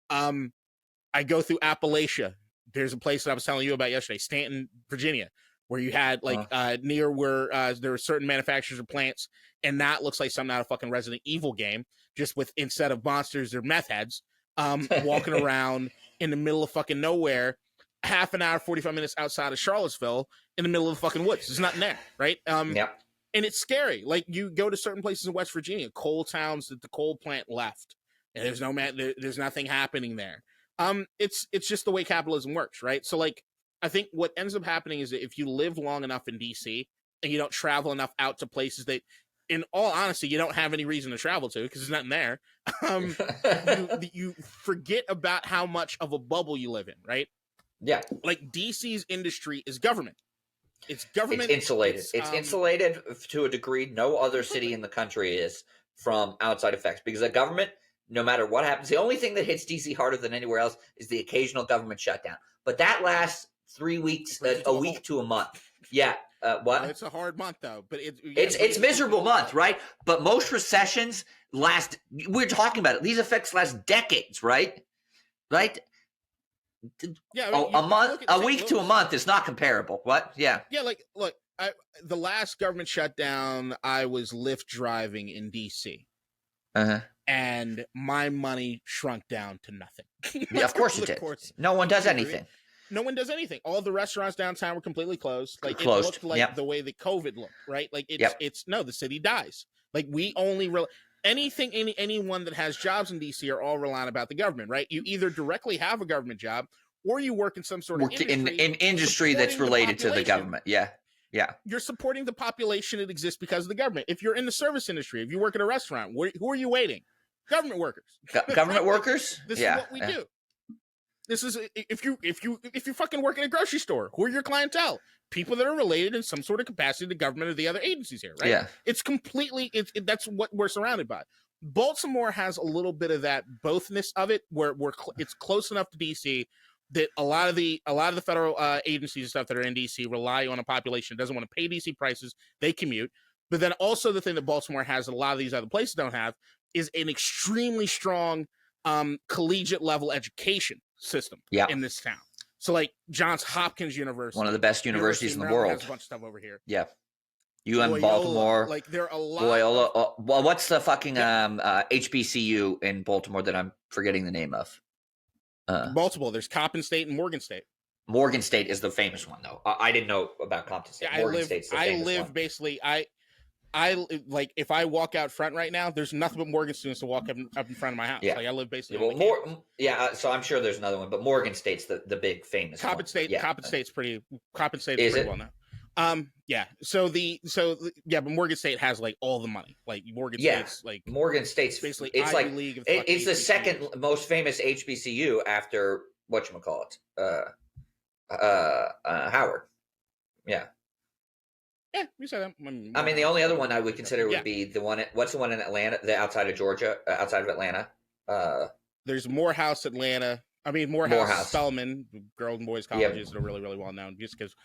I go through Appalachia. There's a place that I was telling you about yesterday, Stanton, Virginia, where you had, like, near where there were certain manufacturers or plants, and that looks like something out of fucking Resident Evil game, just with, instead of monsters, they're meth heads, walking around in the middle of fucking nowhere, half an hour, 45 minutes outside of Charlottesville in the middle of the fucking woods. There's nothing there, right? And it's scary. Like, you go to certain places in West Virginia, coal towns that the coal plant left, and there's nothing happening there. It's just the way capitalism works, right? So, like, I think what ends up happening is that if you live long enough in DC and you don't travel enough out to places that, in all honesty, you don't have any reason to travel to because there's nothing there, you forget about how much of a bubble you live in, right? Yeah. Like, DC's industry is government. It's government. It's insulated. It's insulated to a degree no other city in the country is from outside effects, because the government, no matter what happens, the only thing that hits DC harder than anywhere else is the occasional government shutdown. But that lasts 3 weeks, It's a week to a month. Yeah. What? Well, it's a hard month though, but it's miserable month, right? But most recessions last. We're talking about it. These effects last decades, right? Right. Yeah, I mean, a month, a week to a month is not comparable. What? Yeah. Yeah, like look, the last government shutdown, I was Lyft driving in DC. And my money shrunk down to nothing. Yeah, of course it did. No one does anything. No one does anything. All the restaurants downtown were completely closed. Like it looked like the way that COVID looked, right? Like it's no, the city dies. Like we only anyone that has jobs in DC are all relying about the government, right? You either directly have a government job or you work in some sort of industry that's related to the government. Yeah. Yeah. You're supporting the population that exists because of the government. If you're in the service industry, if you work at a restaurant, who are you waiting? Government workers. Government workers? This is what we do. This is if you fucking work in a grocery store, who are your clientele? People that are related in some sort of capacity to government or the other agencies here, right? Yeah. It's completely that's what we're surrounded by. Baltimore has a little bit of that bothness of it, where it's close enough to DC that a lot of the federal agencies and stuff that are in DC rely on a population that doesn't want to pay DC prices. They commute, but then also the thing that Baltimore has that a lot of these other places don't have is an extremely strong collegiate level education system in this town. So like Johns Hopkins University, one of the best universities in the world, has a bunch of stuff over here. Yeah. UM Baltimore, like there are a lot. Loyola. Well, what's the fucking HBCU in Baltimore that I'm forgetting the name of? Multiple. There's Coppin State and Morgan State. Morgan State is the famous one, though. I didn't know about Compton State. Morgan State's the famous one. Basically. I like if I walk out front right now, there's nothing but Morgan students to walk up in front of my house. Yeah. Like I live basically. So I'm sure there's another one, but Morgan State's the big famous Coppin one. State. Yeah. Coppin State's pretty well known. Yeah. But Morgan State has like all the money. Like Morgan State's basically it's Ivy like League of it's the second most famous HBCU after whatchamacallit, Howard. Yeah. Yeah, you said that. I mean, the only other one I would consider would be the one. What's the one in Atlanta? The outside of Georgia, outside of Atlanta. There's Morehouse, Atlanta. I mean, Morehouse. Spelman, girls and boys colleges that are really, really well known just because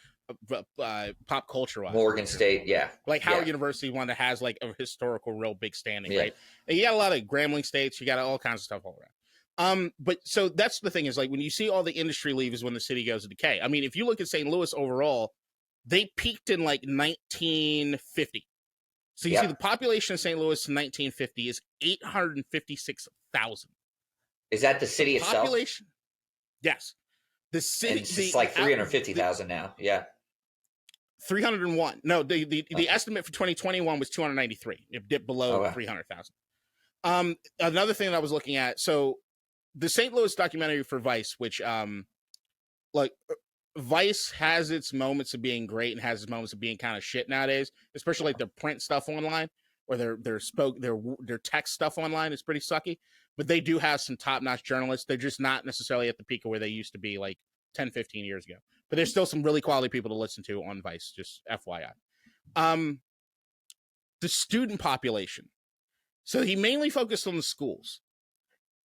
pop culture wise. Morgan State, yeah. Like Howard University, one that has like a historical, real big standing, right? And you got a lot of Grambling states. You got all kinds of stuff all around. But so that's the thing is like when you see all the industry leave is when the city goes to decay. I mean, if you look at St. Louis overall, they peaked in like 1950. So you see the population of St. Louis in 1950 is 856,000. Is that the city itself? Population? Yes. The city. It's like 350,000 now. Yeah. 301. No, the estimate for 2021 was 293. It dipped below 300,000. Another thing that I was looking at. So the St. Louis documentary for Vice, which Vice has its moments of being great and has its moments of being kind of shit nowadays, especially like their print stuff online or their text stuff online is pretty sucky. But they do have some top-notch journalists. They're just not necessarily at the peak of where they used to be like 10, 15 years ago. But there's still some really quality people to listen to on Vice, just FYI. The student population. So he mainly focused on the schools.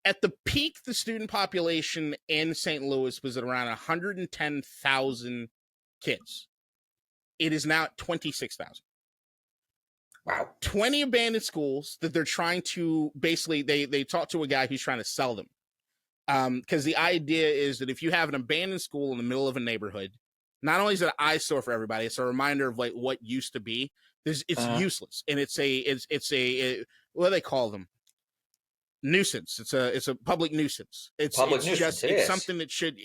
At the peak, the student population in St. Louis was at around 110,000 kids. It is now at 26,000. Wow. 20 abandoned schools that they're trying to basically, they talked to a guy who's trying to sell them. Because the idea is that if you have an abandoned school in the middle of a neighborhood, not only is it an eyesore for everybody, it's a reminder of like what used to be. It's useless. And it's a what do they call them? Nuisance. It's a public nuisance. It's something that should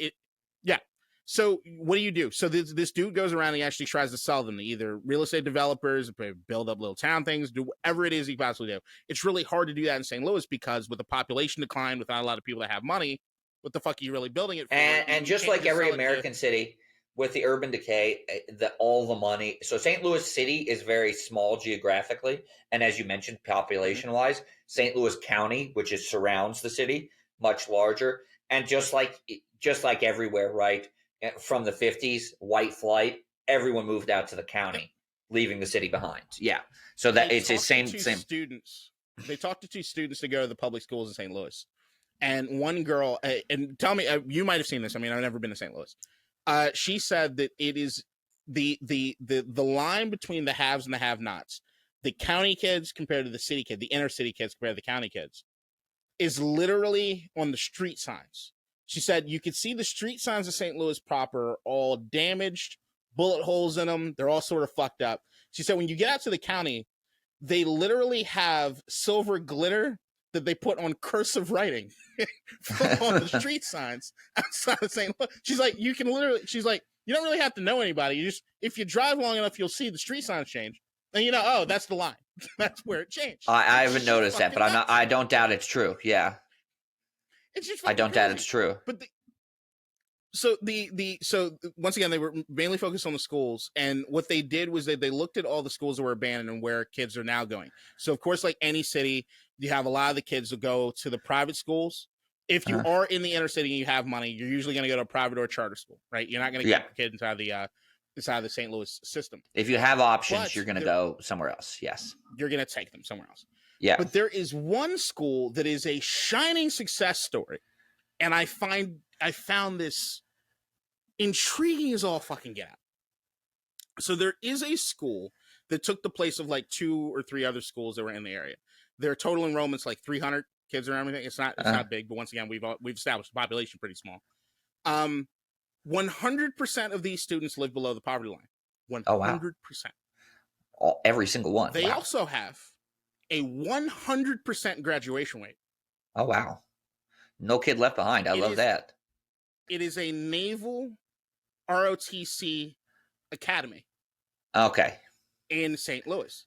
So what do? So this dude goes around and he actually tries to sell them to either real estate developers, build up little town things, do whatever it is he possibly do. It's really hard to do that in St. Louis because with the population decline, without a lot of people that have money, what the fuck are you really building it for? And just like every American city with the urban decay, all the money. So St. Louis City is very small geographically. And as you mentioned, population wise, St. Louis County, which surrounds the city, much larger. And just like everywhere, right? From the 50s, white flight, everyone moved out to the county, leaving the city behind. Yeah. So that it's the same. Students. They talked to two students to go to the public schools in St. Louis. And one girl, and tell me, you might have seen this. I mean, I've never been to St. Louis. She said that it is the line between the haves and the have-nots, the county kids compared to the city kid, the inner city kids compared to the county kids, is literally on the street signs. She said you could see the street signs of St. Louis proper all damaged, bullet holes in them. They're all sort of fucked up. She said when you get out to the county, they literally have silver glitter that they put on cursive writing on the street signs outside of St. Louis. She's like, you don't really have to know anybody. You just, if you drive long enough, you'll see the street signs change. And oh, that's the line. That's where it changed. I haven't noticed that, but I don't doubt it's true. Yeah. It's just I don't doubt it's true. But so once again, they were mainly focused on the schools, and what they did was they looked at all the schools that were abandoned and where kids are now going. So of course, like any city, you have a lot of the kids that go to the private schools. If you are in the inner city and you have money, you're usually going to go to a private or a charter school, right? You're not going to get your kid inside the St. Louis system. If you have options, you're going to go somewhere else. Yes, you're going to take them somewhere else. Yeah, but there is one school that is a shining success story, and I found this intriguing as all fucking get out. So there is a school that took the place of like 2 or 3 other schools that were in the area. Their total enrollment's like 300 kids or everything. It's not big, but once again, we've established the population pretty small. 100% of these students live below the poverty line. 100%. Oh, wow. Every single one. They also have a 100% graduation rate. Oh, wow. No kid left behind. I love that. It is a naval ROTC academy. Okay. In St. Louis.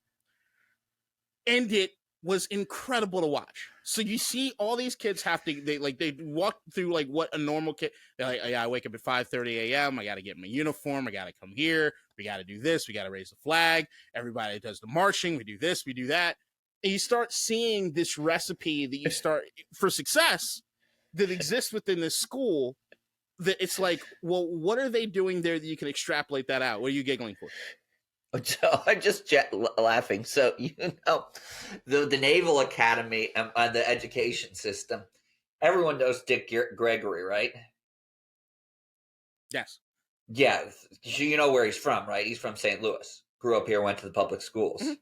And it was incredible to watch. So you see all these kids they walk through like what a normal kid, they're like, I wake up at 5:30 a.m. I got to get my uniform. I got to come here. We got to do this. We got to raise the flag. Everybody does the marching. We do this. We do that. And you start seeing this recipe that you start for success that exists within this school, that it's like, well, what are they doing there that you can extrapolate that out? What are you giggling for? So I'm just laughing. So, the Naval Academy and the education system, everyone knows Dick Gregory, right? Yes. Yeah. You know where he's from, right? He's from St. Louis. Grew up here, went to the public schools. Mm-hmm.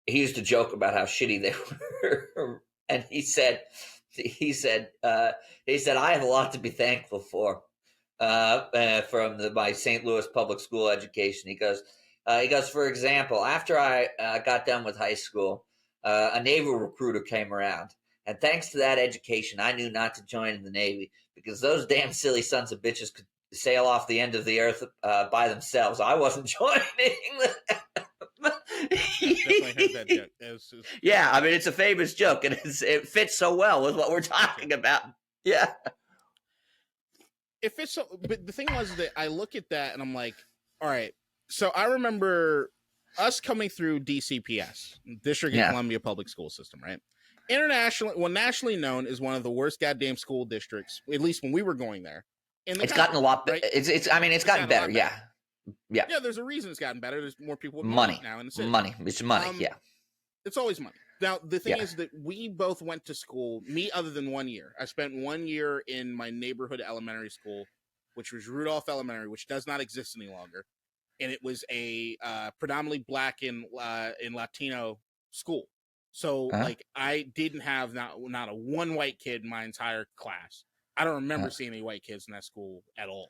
He used to joke about how shitty they were. And he said, I have a lot to be thankful for from my St. Louis public school education. He goes, for example, after I got done with high school, a naval recruiter came around. And thanks to that education, I knew not to join in the Navy because those damn silly sons of bitches could sail off the end of the earth by themselves. I wasn't joining. Definitely heard that joke. Yeah, I mean, it's a famous joke, and it fits so well with what we're talking about. Yeah. It fits so, but the thing was that I look at that and I'm like, all right. So I remember us coming through DCPS, District of Columbia Public School System, right? Nationally known as one of the worst goddamn school districts, at least when we were going there. It's gotten a lot better. Right? It's gotten better. Yeah. Yeah. Yeah, there's a reason it's gotten better. There's more people with money now in the city. Money. It's money, yeah. It's always money. Now, the thing is that we both went to school, me other than 1 year. I spent 1 year in my neighborhood elementary school, which was Rudolph Elementary, which does not exist any longer. And it was a predominantly Black and Latino school. So, like, I didn't have not a one white kid in my entire class. I don't remember seeing any white kids in that school at all.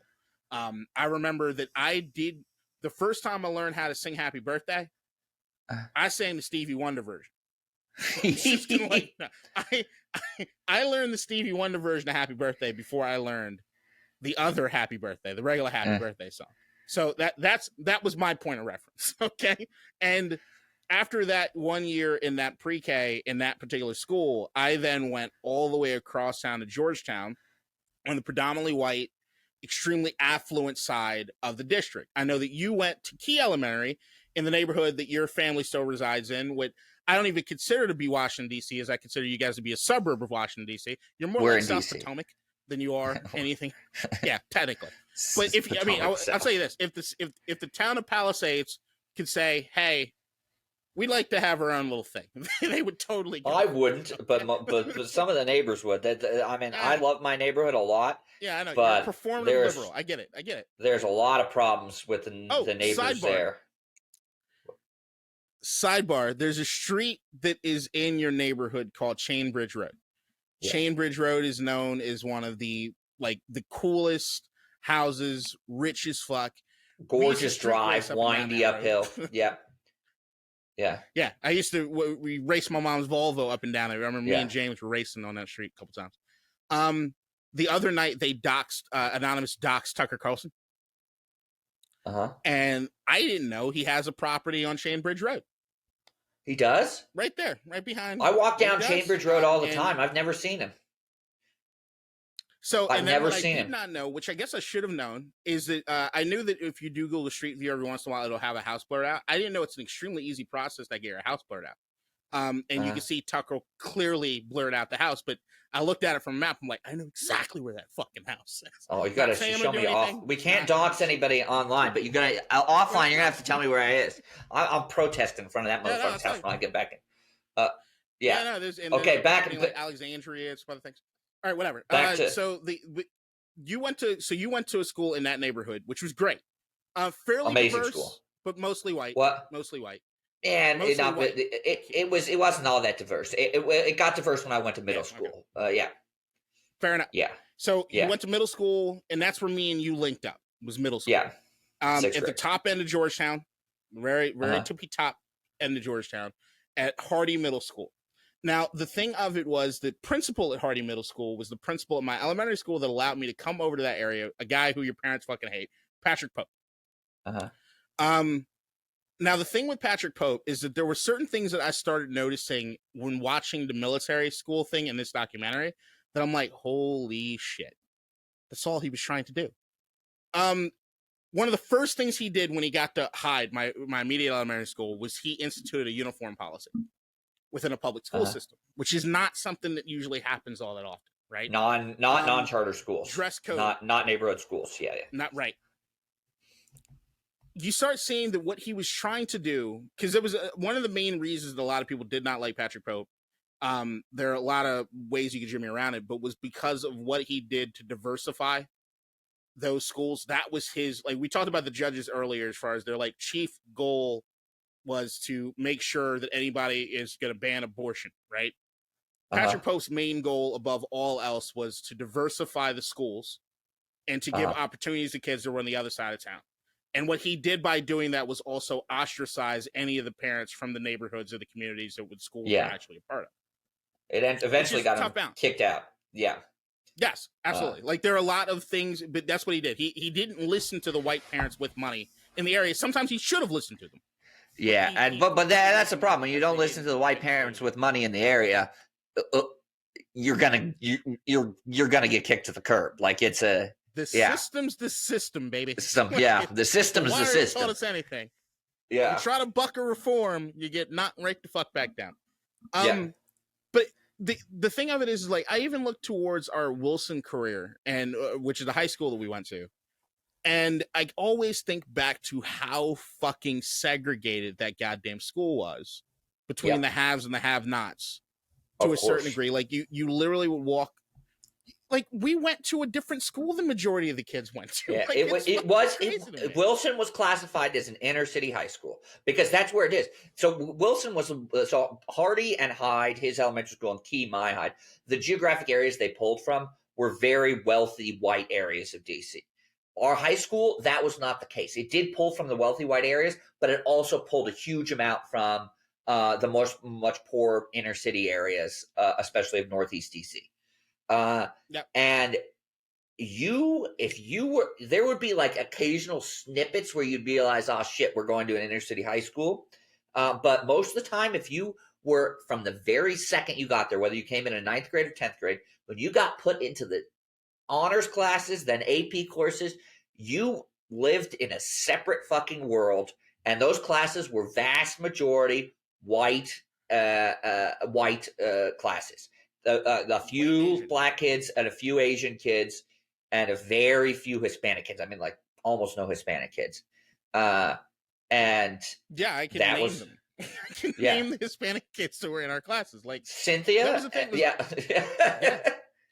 I remember that the first time I learned how to sing Happy Birthday, I sang the Stevie Wonder version. I learned the Stevie Wonder version of Happy Birthday before I learned the other Happy Birthday, the regular Happy Birthday song. So that was my point of reference. Okay. And after that 1 year in that pre-K in that particular school, I then went all the way across town to Georgetown on the predominantly white, extremely affluent side of the district. I know that you went to Key Elementary in the neighborhood that your family still resides in, what I don't even consider to be Washington, D.C., as I consider you guys to be a suburb of Washington, D.C. You're more like South Potomac than you are anything. Yeah, technically. But I'll tell you this: if the town of Palisades could say, "Hey, we'd like to have our own little thing. They would totally. I wouldn't, but some of the neighbors would. I mean, I love my neighborhood a lot. Yeah, I know. But you're a performative liberal. I get it. There's a lot of problems with the neighbors there. Sidebar: there's a street that is in your neighborhood called Chainbridge Road. Yeah. Chainbridge Road is known as one of the coolest houses, rich as fuck, gorgeous drive, windy uphill. Yeah. I used to we raced my mom's Volvo up and down there. I remember me and James were racing on that street a couple times. The other night they anonymous doxed Tucker Carlson. And I didn't know he has a property on Chainbridge Road. He does? Right there, right behind. I walk down Chainbridge Road all the time. I've never seen him. So I've never seen him. I did not know, which I guess I should have known, is that I knew that if you do Google Street View every once in a while, it'll have a house blurred out. I didn't know it's an extremely easy process to get your house blurred out. And you can see Tucker clearly blurred out the house, but I looked at it from a map. I'm like, I know exactly where that fucking house is. Oh, you got to show me off. We can't dox anybody online, but offline. You're gonna have to tell me where it is. I'm protesting in front of that motherfucker's house when I get back in. There's back in Alexandria, some other things. All right, whatever. So you went to a school in that neighborhood, which was great. Fairly amazing diverse, school, but mostly white. What? Mostly white. And it wasn't all that diverse. It got diverse when I went to middle school. Okay. Fair enough. Yeah. So you went to middle school, and that's where me and you linked up. Was middle school. Yeah. At the top end of Georgetown, very tippy top end of Georgetown, at Hardy Middle School. Now, the thing of it was the principal at Hardy Middle School was the principal at my elementary school that allowed me to come over to that area. A guy who your parents fucking hate, Patrick Pope. Now, the thing with Patrick Pope is that there were certain things that I started noticing when watching the military school thing in this documentary that I'm like, holy shit. That's all he was trying to do. One of the first things he did when he got to Hyde, my immediate elementary school, was he instituted a uniform policy within a public school system, which is not something that usually happens all that often, right? Non-charter schools. Dress code. Not neighborhood schools. Yeah. Not right. You start seeing that what he was trying to do, because it was one of the main reasons that a lot of people did not like Patrick Pope. There are a lot of ways you could jimmy around it, but was because of what he did to diversify those schools. That was his, we talked about the judges earlier, as far as their chief goal was to make sure that anybody is going to ban abortion, right? Patrick Pope's main goal above all else was to diversify the schools and to give opportunities to kids that were on the other side of town. And what he did by doing that was also ostracize any of the parents from the neighborhoods or the communities that would schools were actually a part of. It eventually got him kicked out. Yeah. Yes, absolutely. There are a lot of things, but that's what he did. He didn't listen to the white parents with money in the area. Sometimes he should have listened to them. Yeah, but that's the problem. When you don't listen to the white parents with money in the area, you're gonna get kicked to the curb. The system's the system, baby. The system's the system. Taught us anything. Yeah. You try to buck a reform, you get knocked right the fuck back down. But the thing of it is, I even look towards our Wilson career, and which is the high school that we went to, and I always think back to how fucking segregated that goddamn school was between the haves and the have-nots to a certain degree. You literally would walk. We went to a different school than majority of the kids went to. Yeah, Wilson was classified as an inner city high school because that's where it is. So Wilson was Hardy and Hyde, his elementary school, and Key, my Hyde. The geographic areas they pulled from were very wealthy white areas of DC. Our high school, that was not the case. It did pull from the wealthy white areas, but it also pulled a huge amount from the much poorer inner city areas, especially of Northeast DC. And if you were, there would be occasional snippets where you'd realize, oh shit, we're going to an inner city high school. But most of the time, if you were from the very second you got there, whether you came in 9th grade or 10th grade, when you got put into the honors classes, then AP courses, you lived in a separate fucking world. And those classes were vast majority white classes. A few black kids and a few Asian kids and a very few Hispanic kids. I mean, almost no Hispanic kids. And I can name them. I can name the Hispanic kids who were in our classes. Like Cynthia. That was the thing. Yeah.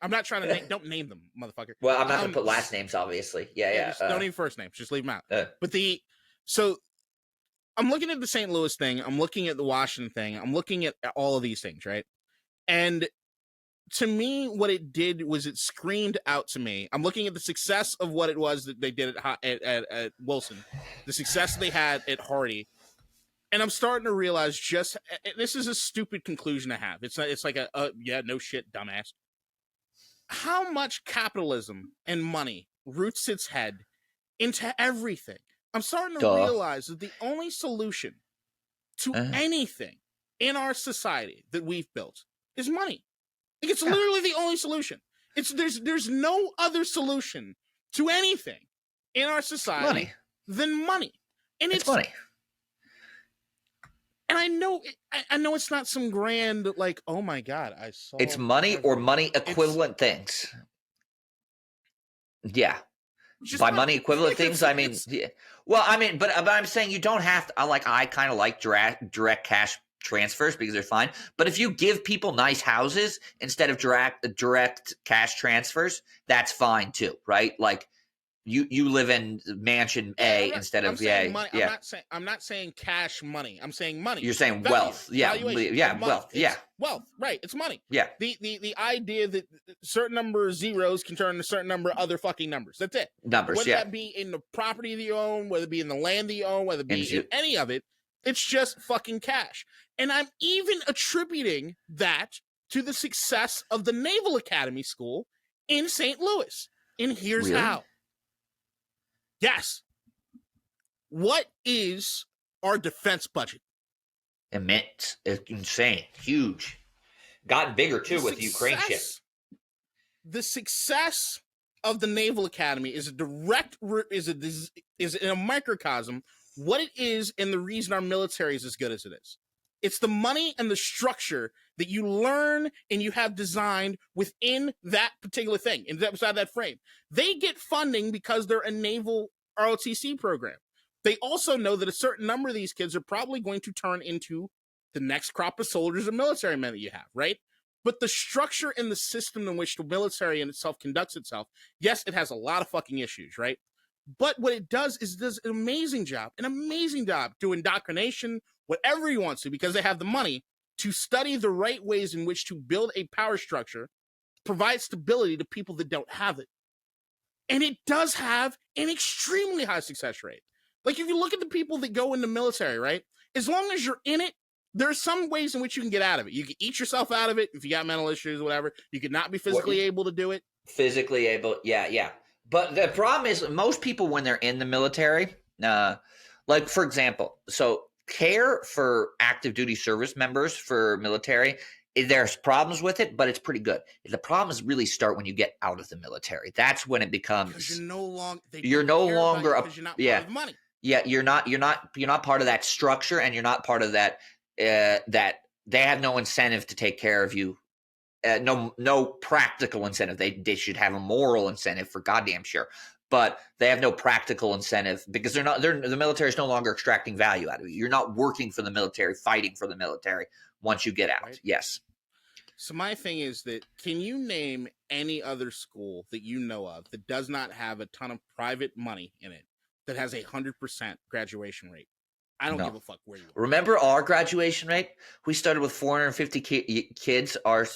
I'm not trying to don't name them, motherfucker. Well, I'm not going to put last names, obviously. Yeah. Just don't even first names. Just leave them out. But so I'm looking at the St. Louis thing. I'm looking at the Washington thing. I'm looking at all of these things, right? And to me, what it did was it screamed out to me. I'm looking at the success of what it was that they did at Wilson, the success they had at Hardy, and I'm starting to realize this is a stupid conclusion to have. It's like yeah, no shit, dumbass. How much capitalism and money roots its head into everything. I'm starting to realize that the only solution to anything in our society that we've built is money. Like, it's literally the only solution. There's no other solution to anything in our society than money. And it's money. And I know it's not some grand, like, oh my God, I saw. It's money or money equivalent things. Yeah. By money equivalent things, I mean, well, I mean, but I'm saying you don't have to. I kind of like direct cash transfers because they're fine. But if you give people nice houses instead of direct cash transfers, that's fine too, right? Like you live in mansion A instead of money. I'm not saying cash money. I'm saying money. You're saying wealth. Wealth. Wealth, right? It's money. Yeah. The idea that a certain number of zeros can turn a certain number of other fucking numbers. That's it. Numbers, whether that be in the property that you own, whether it be in the land that you own, whether it be in any of it, it's just fucking cash. And I'm even attributing that to the success of the Naval Academy School in St. Louis. And here's how. Yes. What is our defense budget? Immense. It's insane. Huge. Gotten bigger too with Ukraine shit. The success of the Naval Academy is in a microcosm what it is and the reason our military is as good as it is. It's the money and the structure that you learn and you have designed within that particular thing, inside that frame. They get funding because they're a naval ROTC program. They also know that a certain number of these kids are probably going to turn into the next crop of soldiers and military men that you have, right? But the structure and the system in which the military in itself conducts itself, yes, it has a lot of fucking issues, right? But what it does is it does an amazing job to indoctrination, whatever he wants to, because they have the money to study the right ways in which to build a power structure, provide stability to people that don't have it. And it does have an extremely high success rate. Like, if you look at the people that go in the military, right? As long as you're in it, there are some ways in which you can get out of it. You can eat yourself out of it if you got mental issues or whatever. You could not be physically able to do it. Physically able, yeah. But the problem is most people, when they're in the military, like, for example, so care for active duty service members for military, there's problems with it, but it's pretty good. The problems really start when you get out of the military. That's when it becomes because you're no longer because you're not part of the money. Yeah, you're not part of that structure, and you're not part of that. That they have no incentive to take care of you. No practical incentive. They should have a moral incentive for goddamn sure, but they have no practical incentive because the military is no longer extracting value out of you. You're not working for the military, fighting for the military once you get out. Right. Yes. So my thing is that, can you name any other school that you know of that does not have a ton of private money in it that has 100% graduation rate? I don't give a fuck where you are. Remember our graduation rate? We started with 450 kids our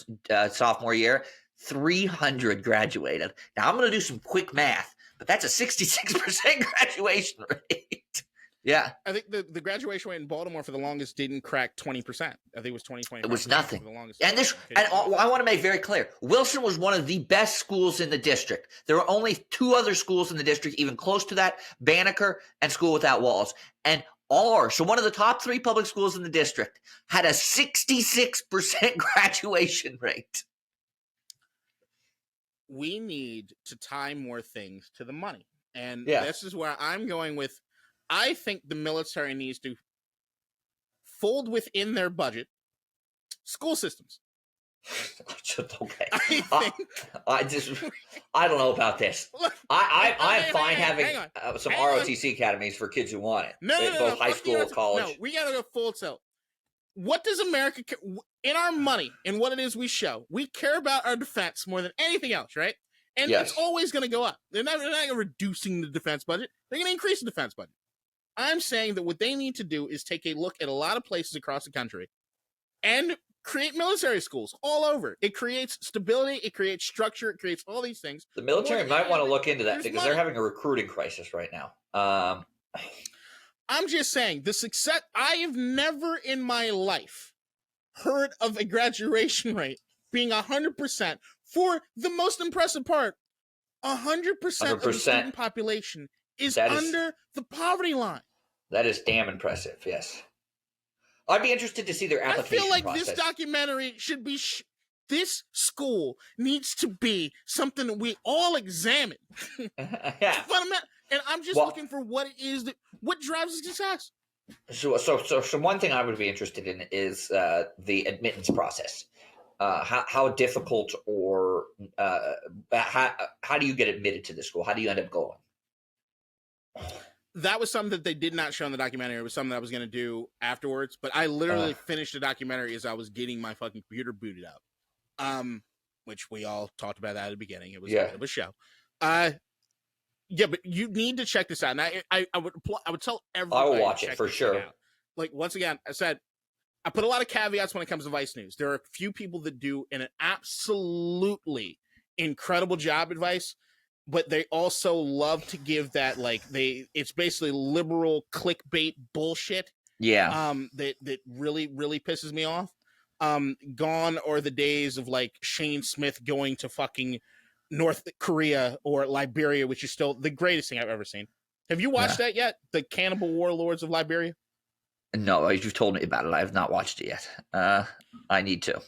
sophomore year. 300 graduated. Now, I'm going to do some quick math, but that's a 66% graduation rate. Yeah. I think the graduation rate in Baltimore for the longest didn't crack 20%. I think it was 20. It was nothing. For the longest I want to make very clear. Wilson was one of the best schools in the district. There were only two other schools in the district, even close to that, Banneker and School Without Walls. And so one of the top three public schools in the district had a 66% graduation rate. We need to tie more things to the money. And this is where I'm going with, I think the military needs to fold within their budget school systems. Okay. I don't know about this. I'm fine having some ROTC academies for kids who want it. No, both high school, college. No, we gotta go full tilt. what does America care? In our money and what it is we show? We care about our defense more than anything else, right? And it's always going to go up. They're not reducing the defense budget. They're going to increase the defense budget. I'm saying that what they need to do is take a look at a lot of places across the country and create military schools all over. It creates stability. It creates structure. It creates all these things. The military might want to look into that because they're having a recruiting crisis right now. I'm just saying the success. I have never in my life heard of a graduation rate being 100% for the most impressive part. 100% of the student population is under the poverty line. That is damn impressive. Yes. I'd be interested to see their application process. I feel like this documentary should be. This school needs to be something that we all examine. Yeah. Fundamental. And I'm just looking for what it is what drives success. So one thing I would be interested in is the admittance process. How difficult or how do you get admitted to the school? How do you end up going? That was something that they did not show in the documentary. It was something that I was going to do afterwards. But I literally finished the documentary as I was getting my fucking computer booted up. Which we all talked about that at the beginning. It was a bit of a show. Yeah, but you need to check this out. And I would tell everybody. I will watch it for sure. Like, once again, I said, I put a lot of caveats when it comes to Vice News. There are a few people that do an absolutely incredible job at Vice, but they also love to give that, like, it's basically liberal clickbait bullshit. Yeah. That really, really pisses me off. Gone are the days of, like, Shane Smith going to fucking North Korea or Liberia, which is still the greatest thing I've ever seen. Have you watched that yet? The Cannibal Warlords of Liberia? No, you've told me about it. I have not watched it yet. I need to.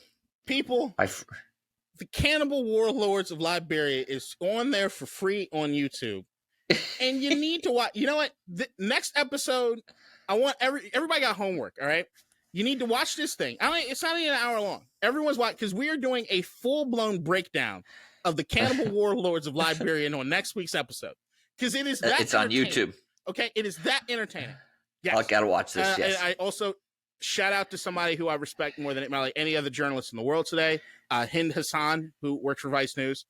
People, the Cannibal Warlords of Liberia is on there for free on YouTube. And you need to watch. You know what? The next episode, I want everybody got homework, all right? You need to watch this thing. It's not even an hour long. Everyone's watching, because we are doing a full-blown breakdown of the Cannibal Warlords of Liberia on next week's episode. Because it is that it's on YouTube. Okay, it is that entertaining. Yes. I gotta watch this. Yes. And I also shout out to somebody who I respect more than any other journalist in the world today, Hind Hassan, who works for Vice News.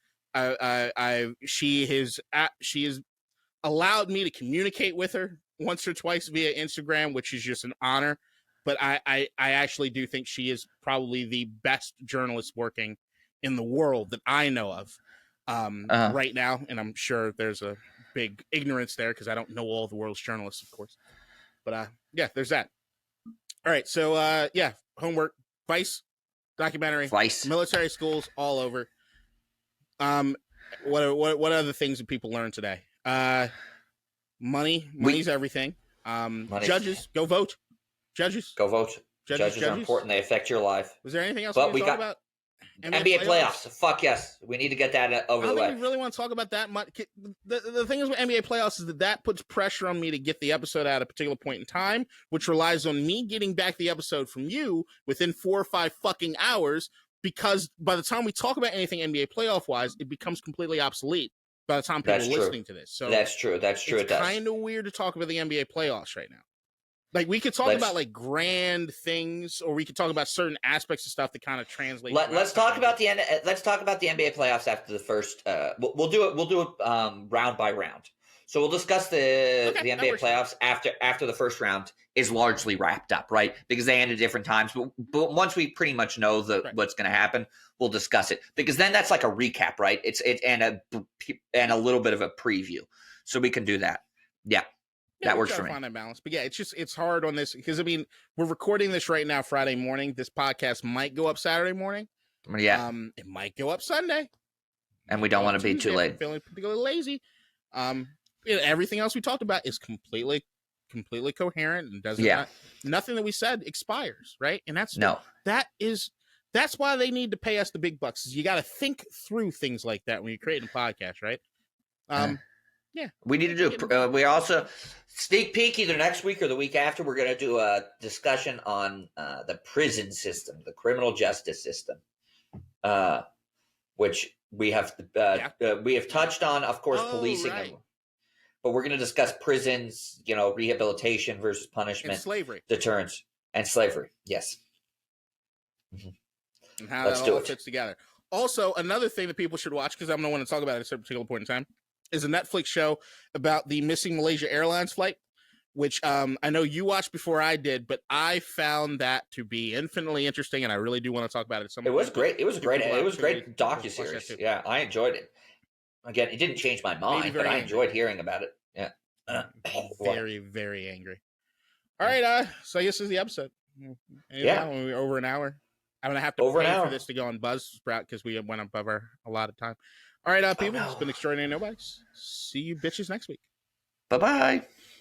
She has allowed me to communicate with her once or twice via Instagram, which is just an honor. But I actually do think she is probably the best journalist working in the world that I know of right now. And I'm sure there's a big ignorance there because I don't know all the world's journalists, of course. But yeah, there's that. All right, so yeah, homework, Vice documentary, Vice, military schools all over. What other things did people learn today? Money's everything. Judges, go vote. Judges, go vote. Judges are important. They affect your life. Was there anything else we talk about? NBA playoffs. Fuck yes. We need to get that over the way. I don't think we really want to talk about that much. The thing is with NBA playoffs is that puts pressure on me to get the episode at a particular point in time, which relies on me getting back the episode from you within 4 or 5 fucking hours, because by the time we talk about anything NBA playoff-wise, it becomes completely obsolete by the time people are listening to this. So That's true. It's kind of weird to talk about the NBA playoffs right now. Like, we could talk about, like, grand things, or we could talk about certain aspects of stuff that kind of translate. Let's talk about the NBA playoffs after the first. We'll do it round by round. So we'll discuss the NBA playoffs after the first round is largely wrapped up, right? Because they end at different times. But once we pretty much know what's going to happen, we'll discuss it. Because then that's like a recap, right? It's and a little bit of a preview, so we can do that. Yeah. That works for me. Find that balance. But yeah, it's hard on this because, I mean, we're recording this right now Friday morning. This podcast might go up Saturday morning. Yeah. It might go up Sunday. And we don't want to be too late. I'm feeling particularly lazy. Everything else we talked about is completely coherent and doesn't nothing that we said expires, right? And that's why they need to pay us the big bucks. Is you got to think through things like that when you're creating a podcast, right? Yeah, we need to do. We also sneak peek either next week or the week after. We're going to do a discussion on the prison system, the criminal justice system, which we have touched on, of course, policing, but we're going to discuss prisons, rehabilitation versus punishment, and slavery, deterrence, And slavery. Yes. And how Let's that do all it. fits together. Also, another thing that people should watch, because I'm going to want to talk about it at a particular point in time, is a Netflix show about the missing Malaysia Airlines flight, which I know you watched before I did, but I found that to be infinitely interesting, and I really do want to talk about it at some point. It was great. It was great. It was opportunity great to watch that docuseries. too. Yeah, I enjoyed it. Again, it didn't change my mind, but I enjoyed hearing about it. Yeah. Very, very angry. All right, so I guess this is the episode. Yeah. We're over an hour. I'm going to have to pay for this to go on Buzzsprout because we went up over a lot of time. All right, people, it's been Extraordinary Nobodies. See you bitches next week. Bye-bye.